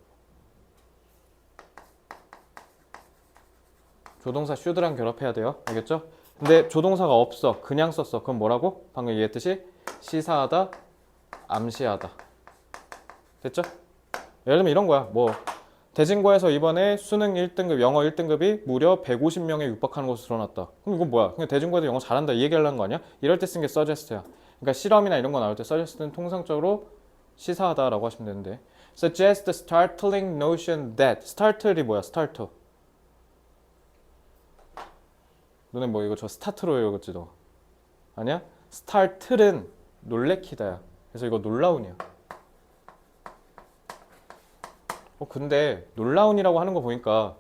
Speaker 1: 조동사 should랑 결합해야 돼요. 알겠죠? 근데 조동사가 없어. 그냥 썼어. 그럼 뭐라고? 방금 얘기했듯이 시사하다, 암시하다. 됐죠? 예를 들면 이런 거야. 뭐 대진고에서 이번에 수능 1등급, 영어 1등급이 무려 150명에 육박하는 것으로 드러났다. 그럼 이건 뭐야? 그냥 대진고에서 영어 잘한다 이 얘기하려는 거 아니야? 이럴 때 쓴 게 suggest야. 그러니까 실험이나 이런 거 나올 때 suggest는 통상적으로 시사하다라고 하시면 되는데 suggest the startling notion that startler이 뭐야? starter 너네 뭐 이거 저 스타트로 외웠지 너 아니야? start는 놀래키다야. 그래서 이거 놀라운이야. 근데 놀라운이라고 하는 거 보니까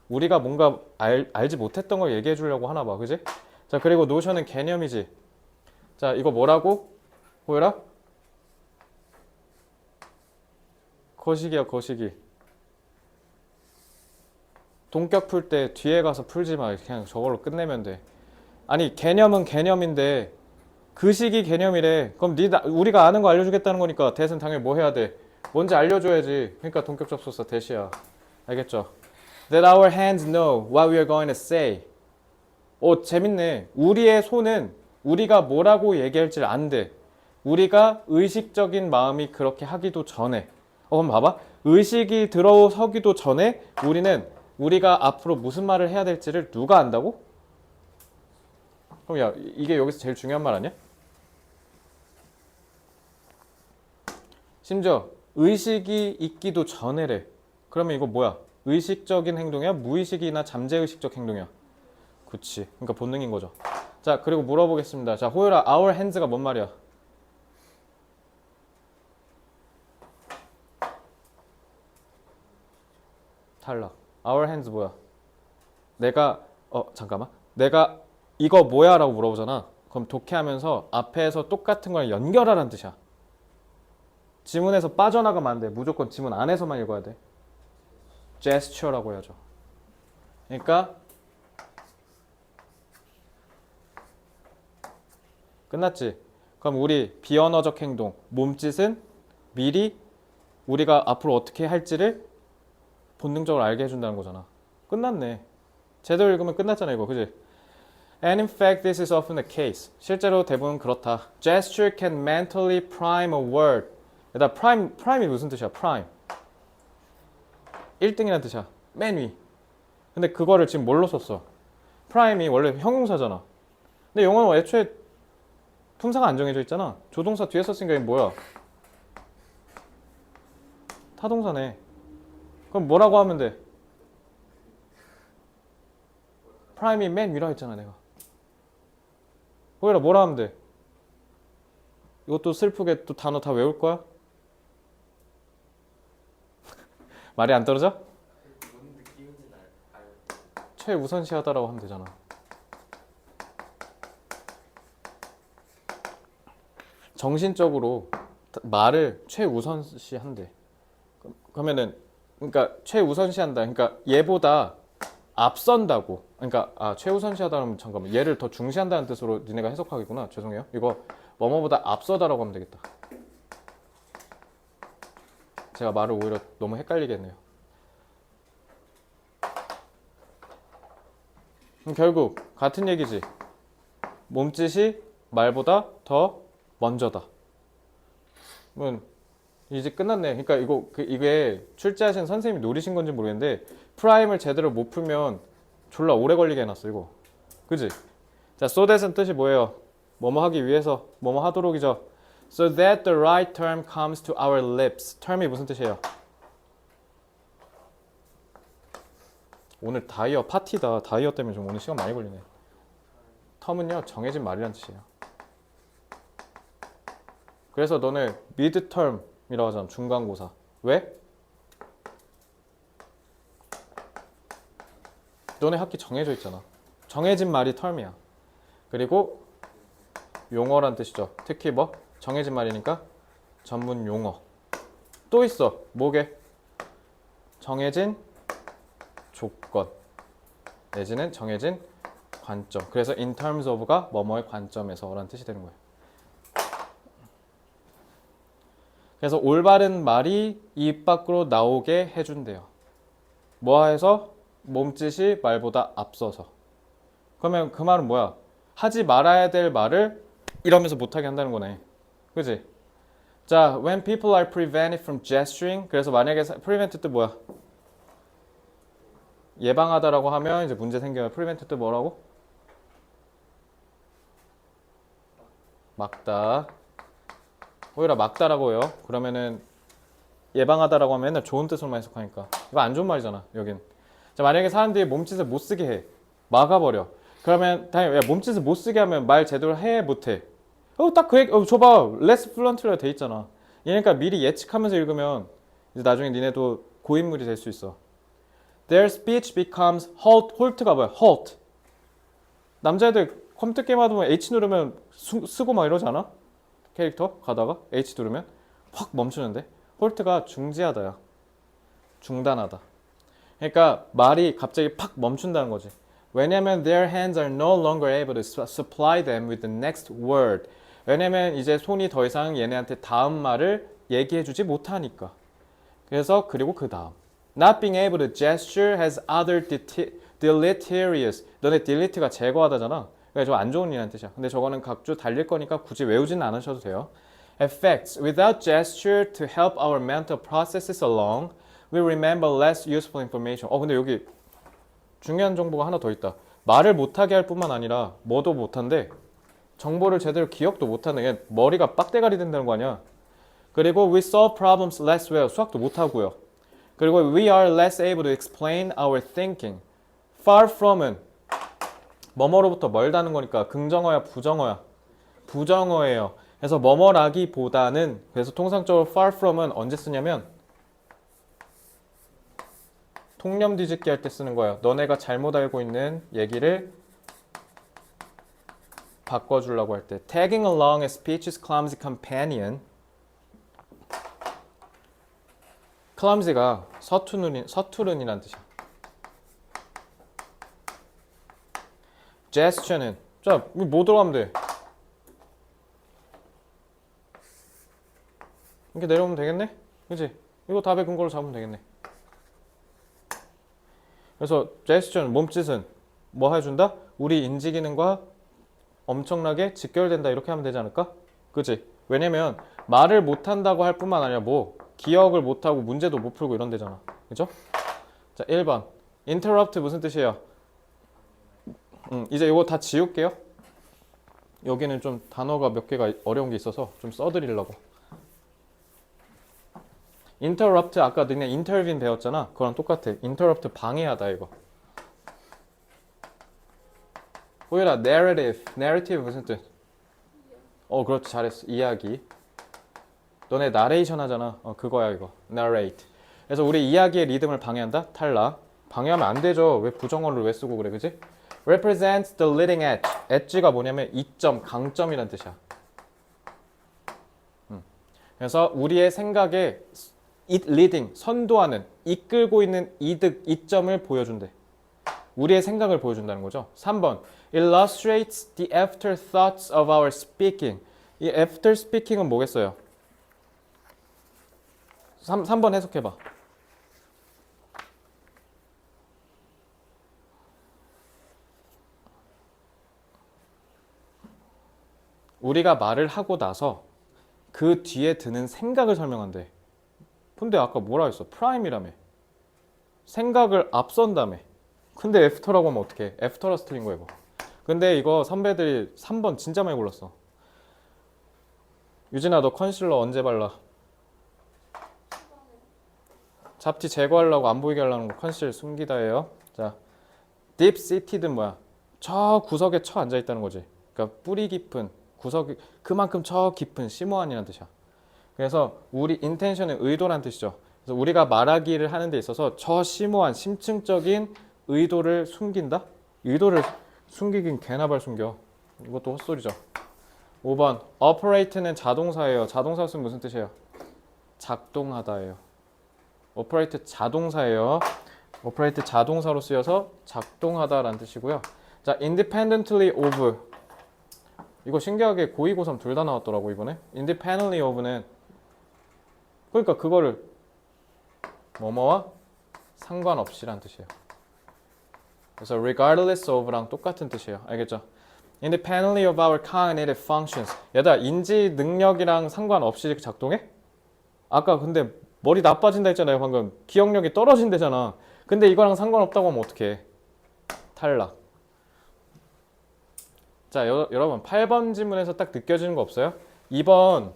Speaker 1: 우리가 뭔가 알지 못했던 걸 얘기해 주려고 하나 봐. 그지? 자 그리고 노션은 개념이지. 자 이거 뭐라고? 보여라? 거시기야 거시기. 동격 풀 때 뒤에 가서 풀지 마. 그냥 저걸로 끝내면 돼. 아니 개념은 개념인데 그 시기 개념이래. 그럼 우리가 아는 거 알려주겠다는 거니까 that은 당연히 뭐 해야 돼? 뭔지 알려줘야지. 그러니까 동격 접속사 that이야. 알겠죠? That our hands know what we are going to say. 오, 재밌네. 우리의 손은 우리가 뭐라고 얘기할지를 안대. 우리가 의식적인 마음이 그렇게 하기도 전에. 그럼 봐봐. 의식이 들어서기도 전에 우리는 우리가 앞으로 무슨 말을 해야 될지를 누가 안다고? 그럼 야, 이게 여기서 제일 중요한 말 아니야? 심지어 의식이 있기도 전에래. 그러면 이거 뭐야? 의식적인 행동이야? 무의식이나 잠재의식적 행동이야? 그치. 그러니까 본능인 거죠. 자, 그리고 물어보겠습니다. 자, 호율아, our hands가 뭔 말이야? 탈락. our hands 뭐야? 잠깐만. 내가 이거 뭐야? 라고 물어보잖아. 그럼 독해하면서 앞에서 똑같은 거랑 연결하라는 뜻이야. 지문에서 빠져나가면 안 돼. 무조건 지문 안에서만 읽어야 돼. gesture라고 해야죠. 그러니까 끝났지? 그럼 우리 비언어적 행동, 몸짓은 미리 우리가 앞으로 어떻게 할지를 본능적으로 알게 해준다는 거잖아. 끝났네. 제대로 읽으면 끝났잖아 이거. 그지? And in fact, this is often the case. 실제로 대부분 그렇다. Gesture can mentally prime a word. 일단 prime이 무슨 뜻이야? prime. 1등이라는 뜻이야. 맨 위. 근데 그거를 지금 뭘로 썼어? prime이 원래 형용사잖아. 근데 영어는 애초에 품사가 안 정해져 있잖아. 조동사 뒤에 썼으니까 이게 뭐야? 타동사네. 그럼 뭐라고 하면 돼? prime이 맨 위라고 했잖아 내가. 거기다 뭐라 하면 돼? 이것도 슬프게 또 단어 다 외울 거야? 말이 안 떨어져? 최우선시하다라고 하면 되잖아. 정신적으로 말을 최우선시한대. 그러면은 그러니까 최우선시한다. 그러니까 얘보다 앞선다고. 그러니까 최우선시하다면 잠깐만 얘를 더 중시한다는 뜻으로 니네가 해석하겠구나. 죄송해요. 이거 뭐뭐보다 앞서다라고 하면 되겠다. 제가 말을 오히려 너무 헷갈리게 했네요. 그럼 결국 같은 얘기지. 몸짓이 말보다 더 먼저다. 그러면 이제 끝났네. 그러니까 이게 출제하신 선생님이 노리신 건지 모르겠는데 프라임을 제대로 못 풀면 졸라 오래 걸리게 해놨어 이거. 그지? 자, so that은 뜻이 뭐예요? 뭐뭐 하기 위해서, 뭐뭐 하도록이죠. So that the right term comes to our lips. term이 무슨 뜻이에요? 오늘 다이어 파티다. 다이어 때문에 좀 오늘 시간 많이 걸리네. term은요 정해진 말이란 뜻이에요. 그래서 너네 mid-term이라고 하잖아. 중간고사. 왜? 너네 학기 정해져 있잖아. 정해진 말이 term이야. 그리고 용어란 뜻이죠. 특히 뭐? 정해진 말이니까 전문 용어. 또 있어. 뭐게? 정해진 조건 내지는 정해진 관점. 그래서 in terms of가 뭐뭐의 관점에서 라는 뜻이 되는 거예요. 그래서 올바른 말이 입 밖으로 나오게 해준대요. 뭐해서? 몸짓이 말보다 앞서서. 그러면 그 말은 뭐야? 하지 말아야 될 말을 이러면서 못하게 한다는 거네. 그지? 자, when people are prevented from gesturing. 그래서 만약에 prevent 뜻 뭐야? 예방하다라고 하면 이제 문제 생겨요. prevent 뜻 뭐라고? 막다. 오히려 막다라고 해요. 그러면은 예방하다라고 하면 맨날 좋은 뜻으로만 해석하니까 이거 안 좋은 말이잖아 여긴. 자, 만약에 사람들이 몸짓을 못 쓰게 해. 막아버려. 그러면 당연히 야, 몸짓을 못 쓰게 하면 말 제대로 해 못해? 딱 그 얘기. 줘봐. less fluently로 돼 있잖아. 그러니까 미리 예측하면서 읽으면 이제 나중에 니네도 고인물이 될 수 있어. Their speech becomes halt. halt가 뭐야? halt. 남자애들 컴퓨터 게임 하다 보면 H 누르면 쓰고 막 이러지 않아? 캐릭터 가다가 H 누르면 확 멈추는데 halt가 중지하다야. 중단하다. 그러니까 말이 갑자기 팍 멈춘다는 거지. 왜냐면 their hands are no longer able to supply them with the next word. 왜냐면 이제 손이 더 이상 얘네한테 다음 말을 얘기해주지 못하니까. 그래서 그리고 그 다음 Not being able to gesture has other deleterious. 너네 delete가 제거하다잖아. 그러니까 좀 안 좋은 일이라는 뜻이야. 근데 저거는 각주 달릴 거니까 굳이 외우지는 않으셔도 돼요. Effects. Without gesture to help our mental processes along, we remember less useful information. 근데 여기 중요한 정보가 하나 더 있다. 말을 못하게 할 뿐만 아니라 뭐도 못한데 정보를 제대로 기억도 못하는 게 머리가 빡대가리 된다는 거 아니야. 그리고 we solve problems less well. 수학도 못하고요. 그리고 we are less able to explain our thinking. Far from은 뭐뭐로부터 멀다는 거니까 긍정어야 부정어야? 부정어예요. 그래서 뭐뭐라기보다는 그래서 통상적으로 far from은 언제 쓰냐면 통념 뒤집기 할 때 쓰는 거예요. 너네가 잘못 알고 있는 얘기를 바꿔주려고 할 때. Tagging along a speech's clumsy companion. clumsy가 서투른이란 뜻이야. gesture는 자, 뭐 들어가면 돼? 이렇게 내려오면 되겠네? 그치? 이거 답의 근거로 잡으면 되겠네. 그래서 gesture는 몸짓은 뭐 해준다? 우리 인지 기능과 엄청나게 직결된다 이렇게 하면 되지 않을까? 그치? 왜냐면 말을 못한다고 할 뿐만 아니라 뭐 기억을 못하고 문제도 못 풀고 이런 데잖아. 그죠? 자, 1번 interrupt 무슨 뜻이에요? 이제 이거 다 지울게요. 여기는 좀 단어가 몇 개가 어려운 게 있어서 좀 써드리려고. interrupt 아까 너네 intervene 배웠잖아. 그거랑 똑같아. interrupt 방해하다 이거. 호율아 narrative 무슨 뜻? 그렇지 잘했어. 이야기. 너네 나레이션 하잖아. 그거야 이거. narrate. 그래서 우리 이야기의 리듬을 방해한다? 탈락. 방해하면 안 되죠. 왜 부정어를 왜 쓰고 그래, 그지? represents the leading edge. edge가 뭐냐면 이점, 강점이란 뜻이야. 그래서 우리의 생각에 leading, 선도하는, 이끌고 있는 이득, 이점을 보여준대. 우리의 생각을 보여준다는 거죠. 3번 illustrates the afterthoughts of our speaking. 이 after speaking은 뭐겠어요? 3번 해석해봐. 우리가 말을 하고 나서 그 뒤에 드는 생각을 설명한대. 근데 아까 뭐라 했어? 프라임이라며. 생각을 앞선다며. 근데 애프터라고 하면 어떡해? 애프터라서 틀린 거야 이거. 근데 이거 선배들이 3번 진짜 많이 골랐어. 유진아 너 컨실러 언제 발라? 잡티 제거하려고 안 보이게 하려는 거 컨실 숨기다예요. 자, deep seated는 뭐야? 저 구석에 처 앉아 있다는 거지. 그러니까 뿌리 깊은 구석이 그만큼 저 깊은 심오한이라는 뜻이야. 그래서 우리 intention은 의도란 뜻이죠. 그래서 우리가 말하기를 하는 데 있어서 저 심오한 심층적인 의도를 숨긴다? 의도를 숨기긴 개나 발 숨겨. 이것도 헛소리죠. 5번 operate는 자동사예요. 자동사 쓰면 무슨 뜻이에요? 작동하다예요. operate 자동사예요. operate 자동사로 쓰여서 작동하다라는 뜻이고요. 자, independently of 이거 신기하게 고2, 고3 둘 다 나왔더라고 이번에. independently of는 그러니까 그거를 뭐뭐와 상관없이란 뜻이에요. 그래서 regardless of랑 똑같은 뜻이에요. 알겠죠? independently of our cognitive functions. 얘들아 인지 능력이랑 상관없이 작동해? 아까 근데 머리 나빠진다 했잖아요 방금. 기억력이 떨어진대잖아. 근데 이거랑 상관없다고 하면 어떡해? 탈락. 자 여러분 8번 질문에서 딱 느껴지는 거 없어요? 2번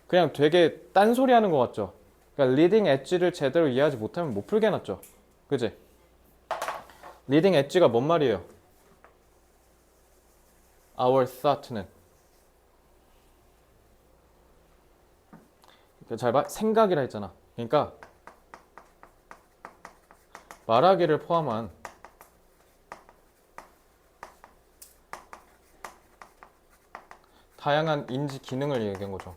Speaker 1: 그냥 되게 딴소리 하는 것 같죠? 그러니까 리딩 엣지를 제대로 이해하지 못하면 못 풀게 해놨죠? 그지? 리딩 엣지가 뭔 말이에요? Our thought는 잘 봐. 생각이라 했잖아. 그러니까 말하기를 포함한 다양한 인지 기능을 얘기한 거죠.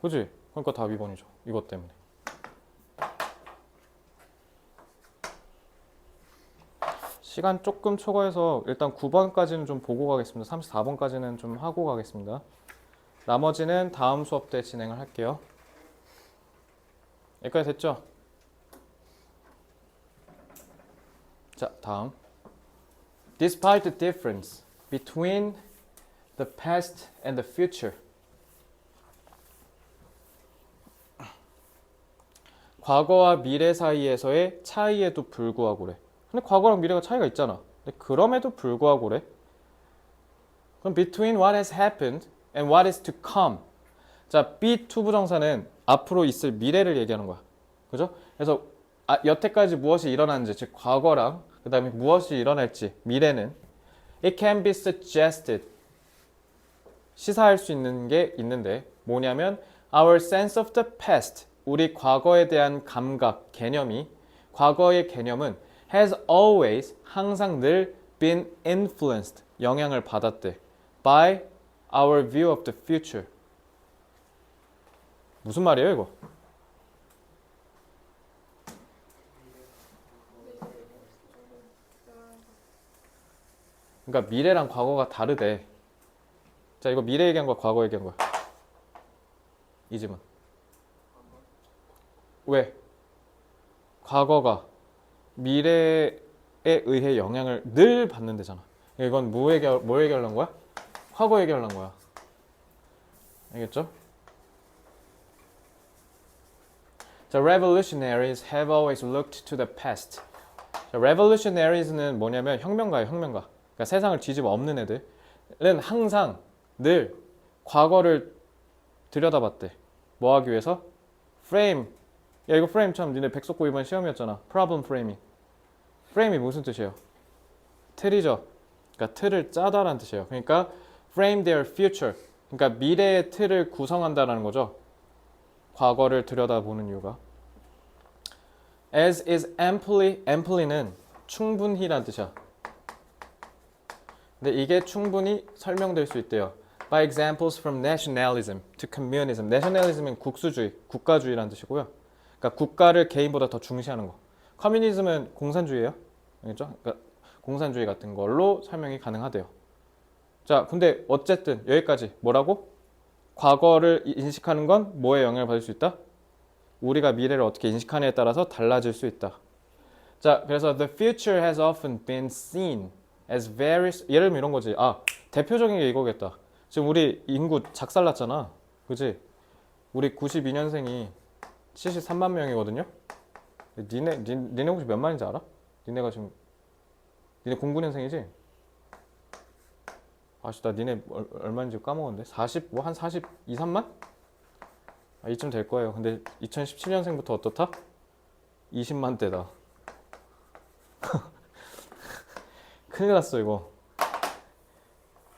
Speaker 1: 그지? 그러니까 답 2번이죠. 이것 때문에. 시간 조금 초과해서 일단 9번까지는 좀 보고 가겠습니다. 34번까지는 좀 하고 가겠습니다. 나머지는 다음 수업 때 진행을 할게요. 여기까지 됐죠? 자, 다음. Despite the difference between the past and the future. 과거와 미래 사이에서의 차이에도 불구하고래. 근데 과거랑 미래가 차이가 있잖아. 근데 그럼에도 불구하고래. 그럼 between what has happened and what is to come. 자, be to 부정사는 앞으로 있을 미래를 얘기하는 거야. 그죠? 그래서 여태까지 무엇이 일어났는지, 즉 과거랑 그 다음에 무엇이 일어날지 미래는 it can be suggested. 시사할 수 있는 게 있는데 뭐냐면 our sense of the past. 우리 과거에 대한 감각, 개념이 과거의 개념은 has always, 항상 늘 been influenced, 영향을 받았대 by our view of the future. 무슨 말이에요 이거? 그러니까 미래랑 과거가 다르대. 자, 이거 미래 얘기한 거야, 과거 얘기한 거야? 이 질문. 왜? 과거가 미래에 의해 영향을 늘 받는 데잖아. 이건 뭐 얘기하려는 거야? 과거 얘기하려는 거야. 알겠죠? 자, revolutionaries have always looked to the past. 자, revolutioniaries는 뭐냐면 혁명가예요, 혁명가. 그러니까 세상을 뒤집어 엎는 애들은 항상 늘 과거를 들여다봤대. 뭐 하기 위해서? frame. 야, 이거 frame 참 니네 백석고 이번 시험이었잖아. problem framing. frame이 무슨 뜻이에요? 틀이죠. 그러니까 틀을 짜다라는 뜻이에요. 그러니까 frame their future. 그러니까 미래의 틀을 구성한다라는 거죠. 과거를 들여다보는 이유가. as is amply는 충분히란 뜻이야. 근데 이게 충분히 설명될 수 있대요. By examples from nationalism to communism. nationalism은 국수주의, 국가주의라는 뜻이고요. 그러니까 국가를 개인보다 더 중시하는 거. 커뮤니즘은 공산주의예요. 알겠죠? 그러니까 공산주의 같은 걸로 설명이 가능하대요. 자, 근데 어쨌든 여기까지 뭐라고? 과거를 인식하는 건 뭐에 영향을 받을 수 있다? 우리가 미래를 어떻게 인식하느냐에 따라서 달라질 수 있다. 자, 그래서 the future has often been seen as various. 예를 들면 이런 거지. 대표적인 게 이거겠다. 지금 우리 인구 작살났잖아. 그지? 우리 92년생이 73만 명이거든요. 니네 혹시 몇 만인지 알아? 니네 09년생이지? 나 니네 얼마인지 까먹었는데. 한 42, 3만? 이쯤 될 거예요. 근데 2017년생부터 어떻다? 20만 대다. 큰일 났어 이거.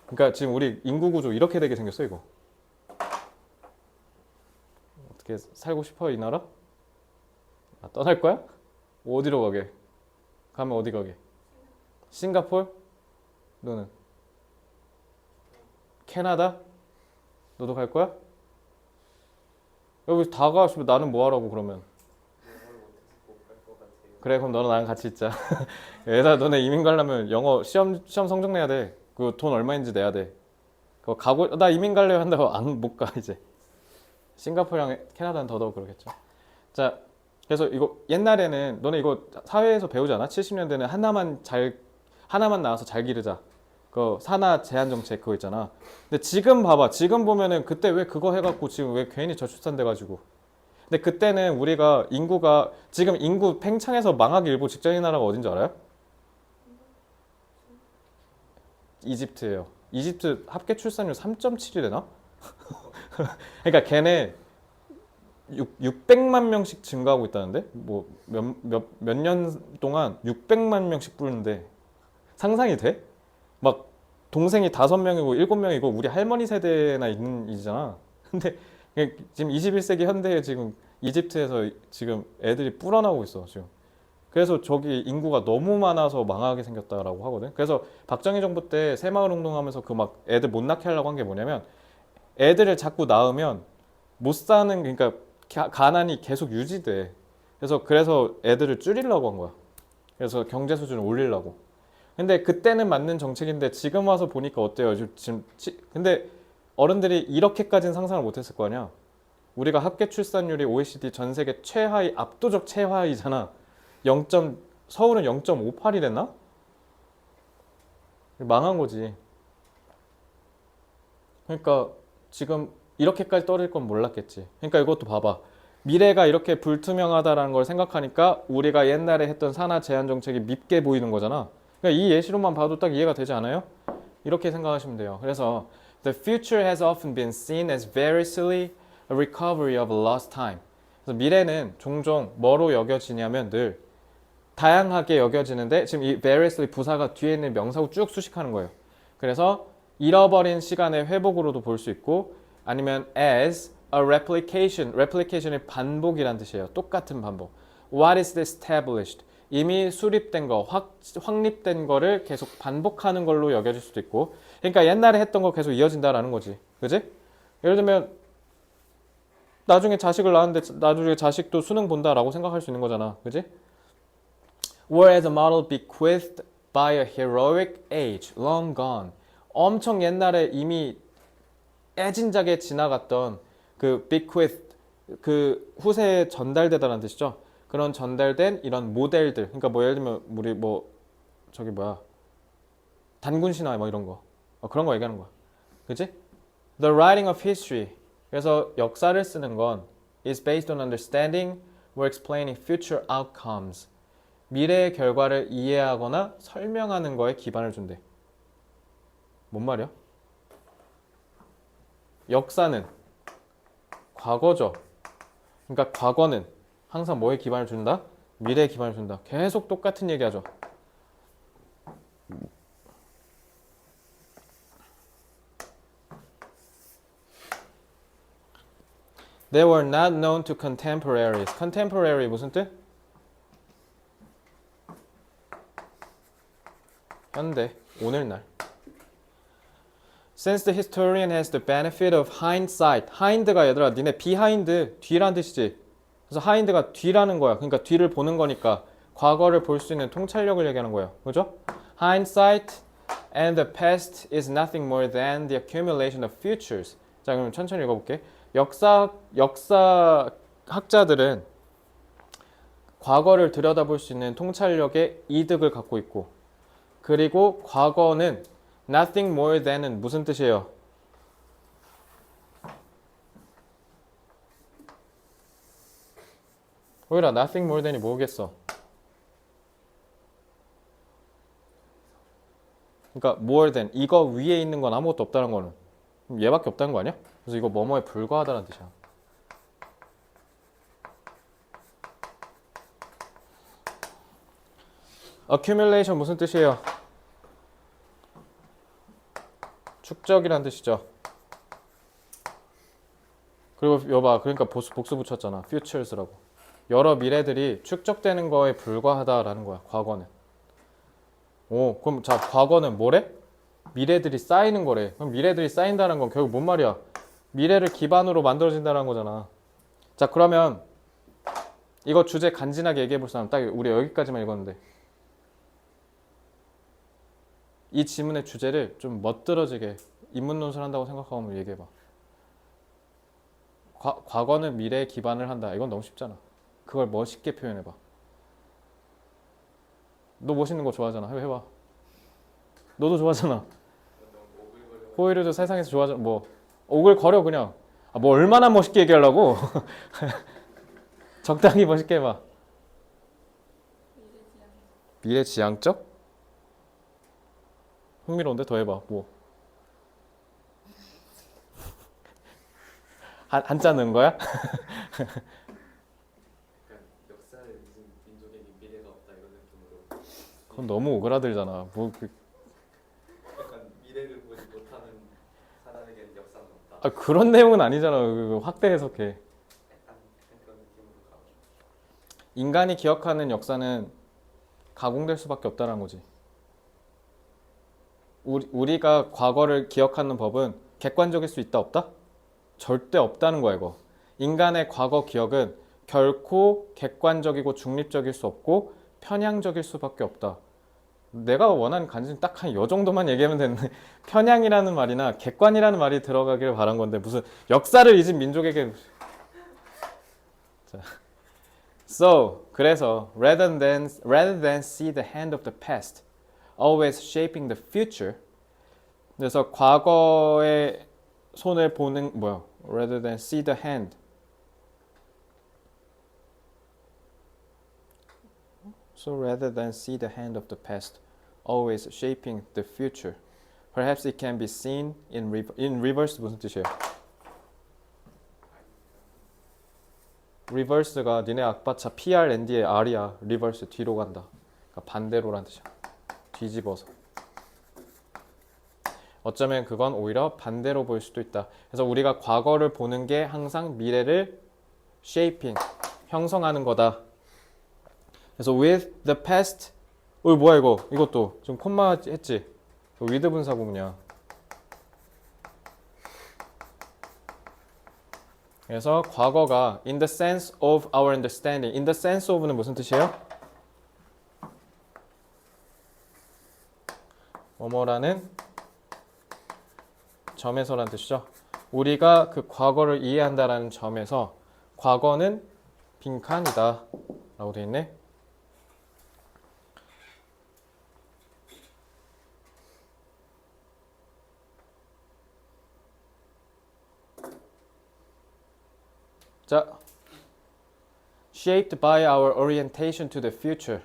Speaker 1: 그러니까 지금 우리 인구 구조 이렇게 되게 생겼어 이거. 어떻게 살고 싶어 이 나라? 떠날 거야? 어디로 가게? 가면 어디 가게? 싱가포르? 너는? 캐나다? 너도 갈 거야? 여기 다 가. 나는 뭐 하라고 그러면? 그래, 그럼 너는 나랑 같이 있자. 얘들아, 너네 이민 가려면 영어 시험 성적 내야 돼. 그 돈 얼마인지 내야 돼. 그거 나 이민 갈래 한다고 못 가 이제. 싱가포르랑 캐나다는 더더욱 그러겠죠. 자, 그래서 이거 옛날에는 너네 이거 사회에서 배우지 않아? 70년대는 하나만 나와서 잘 기르자. 그 산하 제한 정책 그거 있잖아. 근데 지금 봐봐. 지금 보면은 그때 왜 그거 해갖고 지금 왜 괜히 저출산 돼가지고. 근데 그때는 우리가 인구가 지금 인구 팽창해서 망하기 일보 직전인 나라가 어딘지 알아요? 이집트예요. 이집트 합계 출산율 3.7이 되나? 그러니까 걔네 600만 명씩 증가하고 있다는데? 뭐 몇 년 동안 600만 명씩 뿌는데 상상이 돼? 막 동생이 5명이고 7명이고 우리 할머니 세대나 있는 이잖아. 근데 지금 21세기 현대에 지금 이집트에서 지금 애들이 불어나고 있어 지금. 그래서 저기 인구가 너무 많아서 망하게 생겼다라고 하거든. 그래서 박정희 정부 때 새마을 운동하면서 그 막 애들 못 낳게 하려고 한 게 뭐냐면 애들을 자꾸 낳으면 못 사는, 그러니까 가난이 계속 유지돼. 그래서 애들을 줄이려고 한 거야. 그래서 경제 수준을 올리려고. 근데 그때는 맞는 정책인데 지금 와서 보니까 어때요? 근데 어른들이 이렇게까지는 상상을 못했을 거 아니야. 우리가 합계 출산율이 OECD 전 세계 최하위, 압도적 최하위잖아. 0. 서울은 0.58이랬나? 망한 거지. 그러니까 지금 이렇게까지 떨어질 건 몰랐겠지. 그러니까 이것도 봐봐. 미래가 이렇게 불투명하다라는 걸 생각하니까 우리가 옛날에 했던 산하 제한 정책이 밉게 보이는 거잖아. 그러니까 이 예시로만 봐도 딱 이해가 되지 않아요? 이렇게 생각하시면 돼요. 그래서 The future has often been seen as variously a recovery of lost time. 그래서 미래는 종종 뭐로 여겨지냐면 늘 다양하게 여겨지는데 지금 이 variously 부사가 뒤에 있는 명사고 쭉 수식하는 거예요. 그래서 잃어버린 시간의 회복으로도 볼 수 있고 아니면 as a replication, replication의 반복이란 뜻이에요. 똑같은 반복. What is established? 이미 수립된 거, 확립된 거를 계속 반복하는 걸로 여겨질 수도 있고 그러니까 옛날에 했던 거 계속 이어진다라는 거지. 그지? 예를 들면 나중에 자식을 낳았는데 나중에 자식도 수능 본다라고 생각할 수 있는 거잖아. 그지? Whereas a model bequeathed by a heroic age, long gone. 엄청 옛날에 이미 애진작에 지나갔던 그 bequeath, 그 후세에 전달되다라는 뜻이죠. 그런 전달된 이런 모델들. 그러니까 뭐 예를 들면 우리 뭐 저기 뭐야 단군 신화 뭐 이런 거 그런 거 얘기하는 거야. 그치? The writing of history. 그래서 역사를 쓰는 건 is based on understanding or explaining future outcomes. 미래의 결과를 이해하거나 설명하는 거에 기반을 준대. 뭔 말이야? 역사는 과거죠. 그러니까 과거는 항상 뭐에 기반을 준다? 미래에 기반을 준다. 계속 똑같은 얘기하죠. They were not known to contemporaries. Contemporary 무슨 뜻? 현대, 오늘날. Since the historian has the benefit of hindsight. hind가 얘들아 니네 behind 뒤란 뜻이지. 그래서 hind가 뒤라는 거야. 그러니까 뒤를 보는 거니까 과거를 볼 수 있는 통찰력을 얘기하는 거예요. 그죠? Hindsight and the past is nothing more than the accumulation of futures. 자, 그럼 천천히 읽어볼게. 역사학자들은 과거를 들여다볼 수 있는 통찰력의 이득을 갖고 있고 그리고 과거는 nothing more than은 무슨 뜻이에요? 호일아 nothing more than이 뭐겠어? 그러니까 more than 이거 위에 있는 건 아무것도 없다는 거는 얘밖에 없다는 거 아니야? 그래서 이거 뭐뭐에 불과하다는 뜻이야. accumulation 무슨 뜻이에요? 축적이란 뜻이죠. 그리고 여봐 그러니까 복수 붙였잖아. futures라고. 여러 미래들이 축적되는 거에 불과하다라는 거야. 과거는. 오 그럼 자 과거는 뭐래? 미래들이 쌓이는 거래. 그럼 미래들이 쌓인다는 건 결국 뭔 말이야? 미래를 기반으로 만들어진다는 거잖아. 자 그러면 이거 주제 간지나게 얘기해 볼 사람 딱 우리 여기까지만 읽었는데 이 지문의 주제를 좀 멋들어지게 인문 논술한다고 생각하면 얘기해봐. 과거는 미래에 기반을 한다. 이건 너무 쉽잖아. 그걸 멋있게 표현해봐. 너 멋있는 거 좋아하잖아. 해봐. 너도 좋아하잖아. 호의르도 세상에서 좋아하잖아. 뭐 오글거려 그냥. 뭐 얼마나 멋있게 얘기하려고. 적당히 멋있게 해봐. 미래지향적? 흥미로운데 더 해봐. 뭐 한자 넣은 거야?
Speaker 2: 역사에 무슨 민족에게 미래가 없다 이런 느낌으로.
Speaker 1: 그건 너무 오그라들잖아.
Speaker 2: 약간 미래를 보지 못하는 사람에게는 역사는 없다.
Speaker 1: 그런 내용은 아니잖아. 확대 해석해.
Speaker 2: 약간 그런 느낌으로 가고.
Speaker 1: 인간이 기억하는 역사는 가공될 수밖에 없다는 거지. 우리가 과거를 기억하는 법은 객관적일 수 있다 없다? 절대 없다는 거야 이거. 인간의 과거 기억은 결코 객관적이고 중립적일 수 없고 편향적일 수밖에 없다. 내가 원하는 간증 딱 한 요 정도만 얘기하면 되는데 편향이라는 말이나 객관이라는 말이 들어가기를 바란 건데 무슨 역사를 잊은 민족에게 자. So 그래서 rather than see the hand of the past always shaping the future 그래서 과거의 손을 보는 rather than see the hand So rather than see the hand of the past always shaping the future, perhaps it can be seen in reverse 무슨 뜻이에요? reverse가 니네 악바차 PRND의 R이야. reverse 뒤로 간다. 그러니까 반대로란 뜻이야. 뒤집어서. 어쩌면 그건 오히려 반대로 보일 수도 있다. 그래서 우리가 과거를 보는 게 항상 미래를 shaping, 형성하는 거다. 그래서 with the past 뭐야 이거 이것도 지금 콤마 했지 with 분사구문이야. 그래서 과거가 in the sense of our understanding in the sense of는 무슨 뜻이에요? 뭐뭐라는 점에서라는 뜻이죠. 우리가 그 과거를 이해한다라는 점에서 과거는 빈칸이다 라고 되어 있네. 자, shaped by our orientation to the future.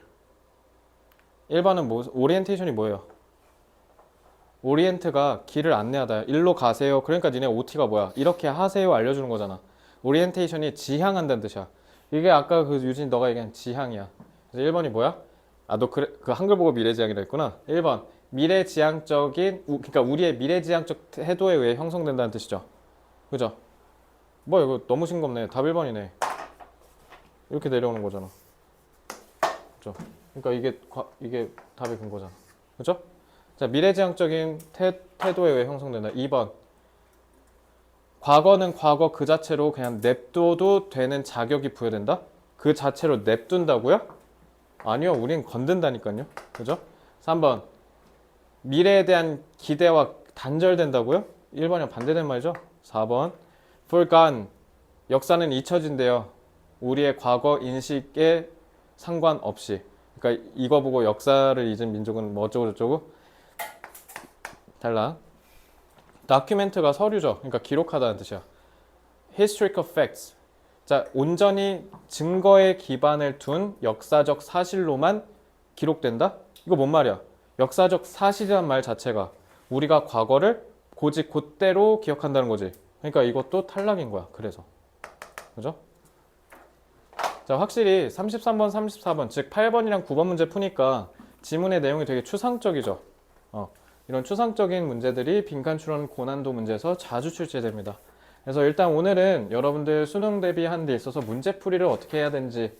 Speaker 1: 1번은 오리엔테이션이 뭐예요? 오리엔트가 길을 안내하다. 일로 가세요. 그러니까 니네 OT가 뭐야? 이렇게 하세요 알려주는 거잖아. 오리엔테이션이 지향한다는 뜻이야. 이게 아까 그 유진 너가 얘기한 지향이야. 그래서 1번이 뭐야? 너 그 한글 보고 미래지향이라 했구나. 1번 미래지향적인 그러니까 우리의 미래지향적 태도에 의해 형성된다는 뜻이죠. 그죠? 뭐 이거 너무 싱겁네. 답 1번이네. 이렇게 내려오는 거잖아. 그죠? 그러니까 이게 답의 근거잖아. 그죠? 자, 미래지향적인 태도에 의해 형성된다. 2번. 과거는 과거 그 자체로 그냥 냅둬도 되는 자격이 부여된다? 그 자체로 냅둔다고요? 아니요. 우린 건든다니까요. 그죠? 3번. 미래에 대한 기대와 단절된다고요? 1번이랑 반대된 말이죠. 4번. forgone. 역사는 잊혀진대요. 우리의 과거 인식에 상관없이. 그러니까 이거 보고 역사를 잊은 민족은 뭐 어쩌고 저쩌고 달라. 다큐멘트가 서류죠. 그러니까 기록하다는 뜻이야. historical facts. 자, 온전히 증거에 기반을 둔 역사적 사실로만 기록된다? 이거 뭔 말이야? 역사적 사실이란 말 자체가 우리가 과거를 고지 곧대로 기억한다는 거지. 그러니까 이것도 탈락인 거야. 그래서. 그죠? 자, 확실히 33번, 34번, 즉 8번이랑 9번 문제 푸니까 지문의 내용이 되게 추상적이죠. 이런 추상적인 문제들이 빈칸 추론 고난도 문제에서 자주 출제됩니다. 그래서 일단 오늘은 여러분들 수능 대비하는 데 있어서 문제풀이를 어떻게 해야 되는지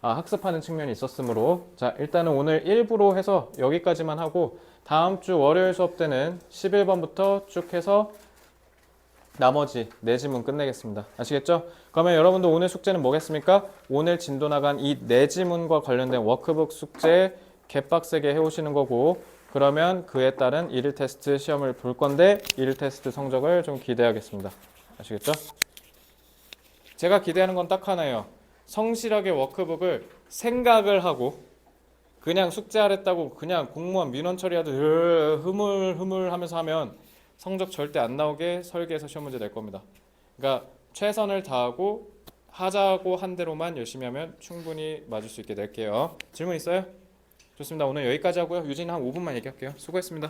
Speaker 1: 학습하는 측면이 있었으므로 자, 일단은 오늘 1부로 해서 여기까지만 하고 다음 주 월요일 수업 때는 11번부터 쭉 해서 나머지 4지문 끝내겠습니다. 아시겠죠? 그러면 여러분들 오늘 숙제는 뭐겠습니까? 오늘 진도 나간 이 4지문과 관련된 워크북 숙제 개빡세게 해오시는 거고 그러면 그에 따른 1일 테스트 시험을 볼 건데 1일 테스트 성적을 좀 기대하겠습니다. 아시겠죠? 제가 기대하는 건 딱 하나예요. 성실하게 워크북을 생각을 하고 그냥 숙제하랬다고 그냥 공무원 민원 처리하듯 흐물흐물 하면서 하면 성적 절대 안 나오게 설계해서 시험 문제 낼 겁니다. 그러니까 최선을 다하고 하자고 한 대로만 열심히 하면 충분히 맞을 수 있게 낼게요. 질문 있어요? 좋습니다. 오늘 여기까지 하고요. 유진 한 5분만 얘기할게요. 수고했습니다.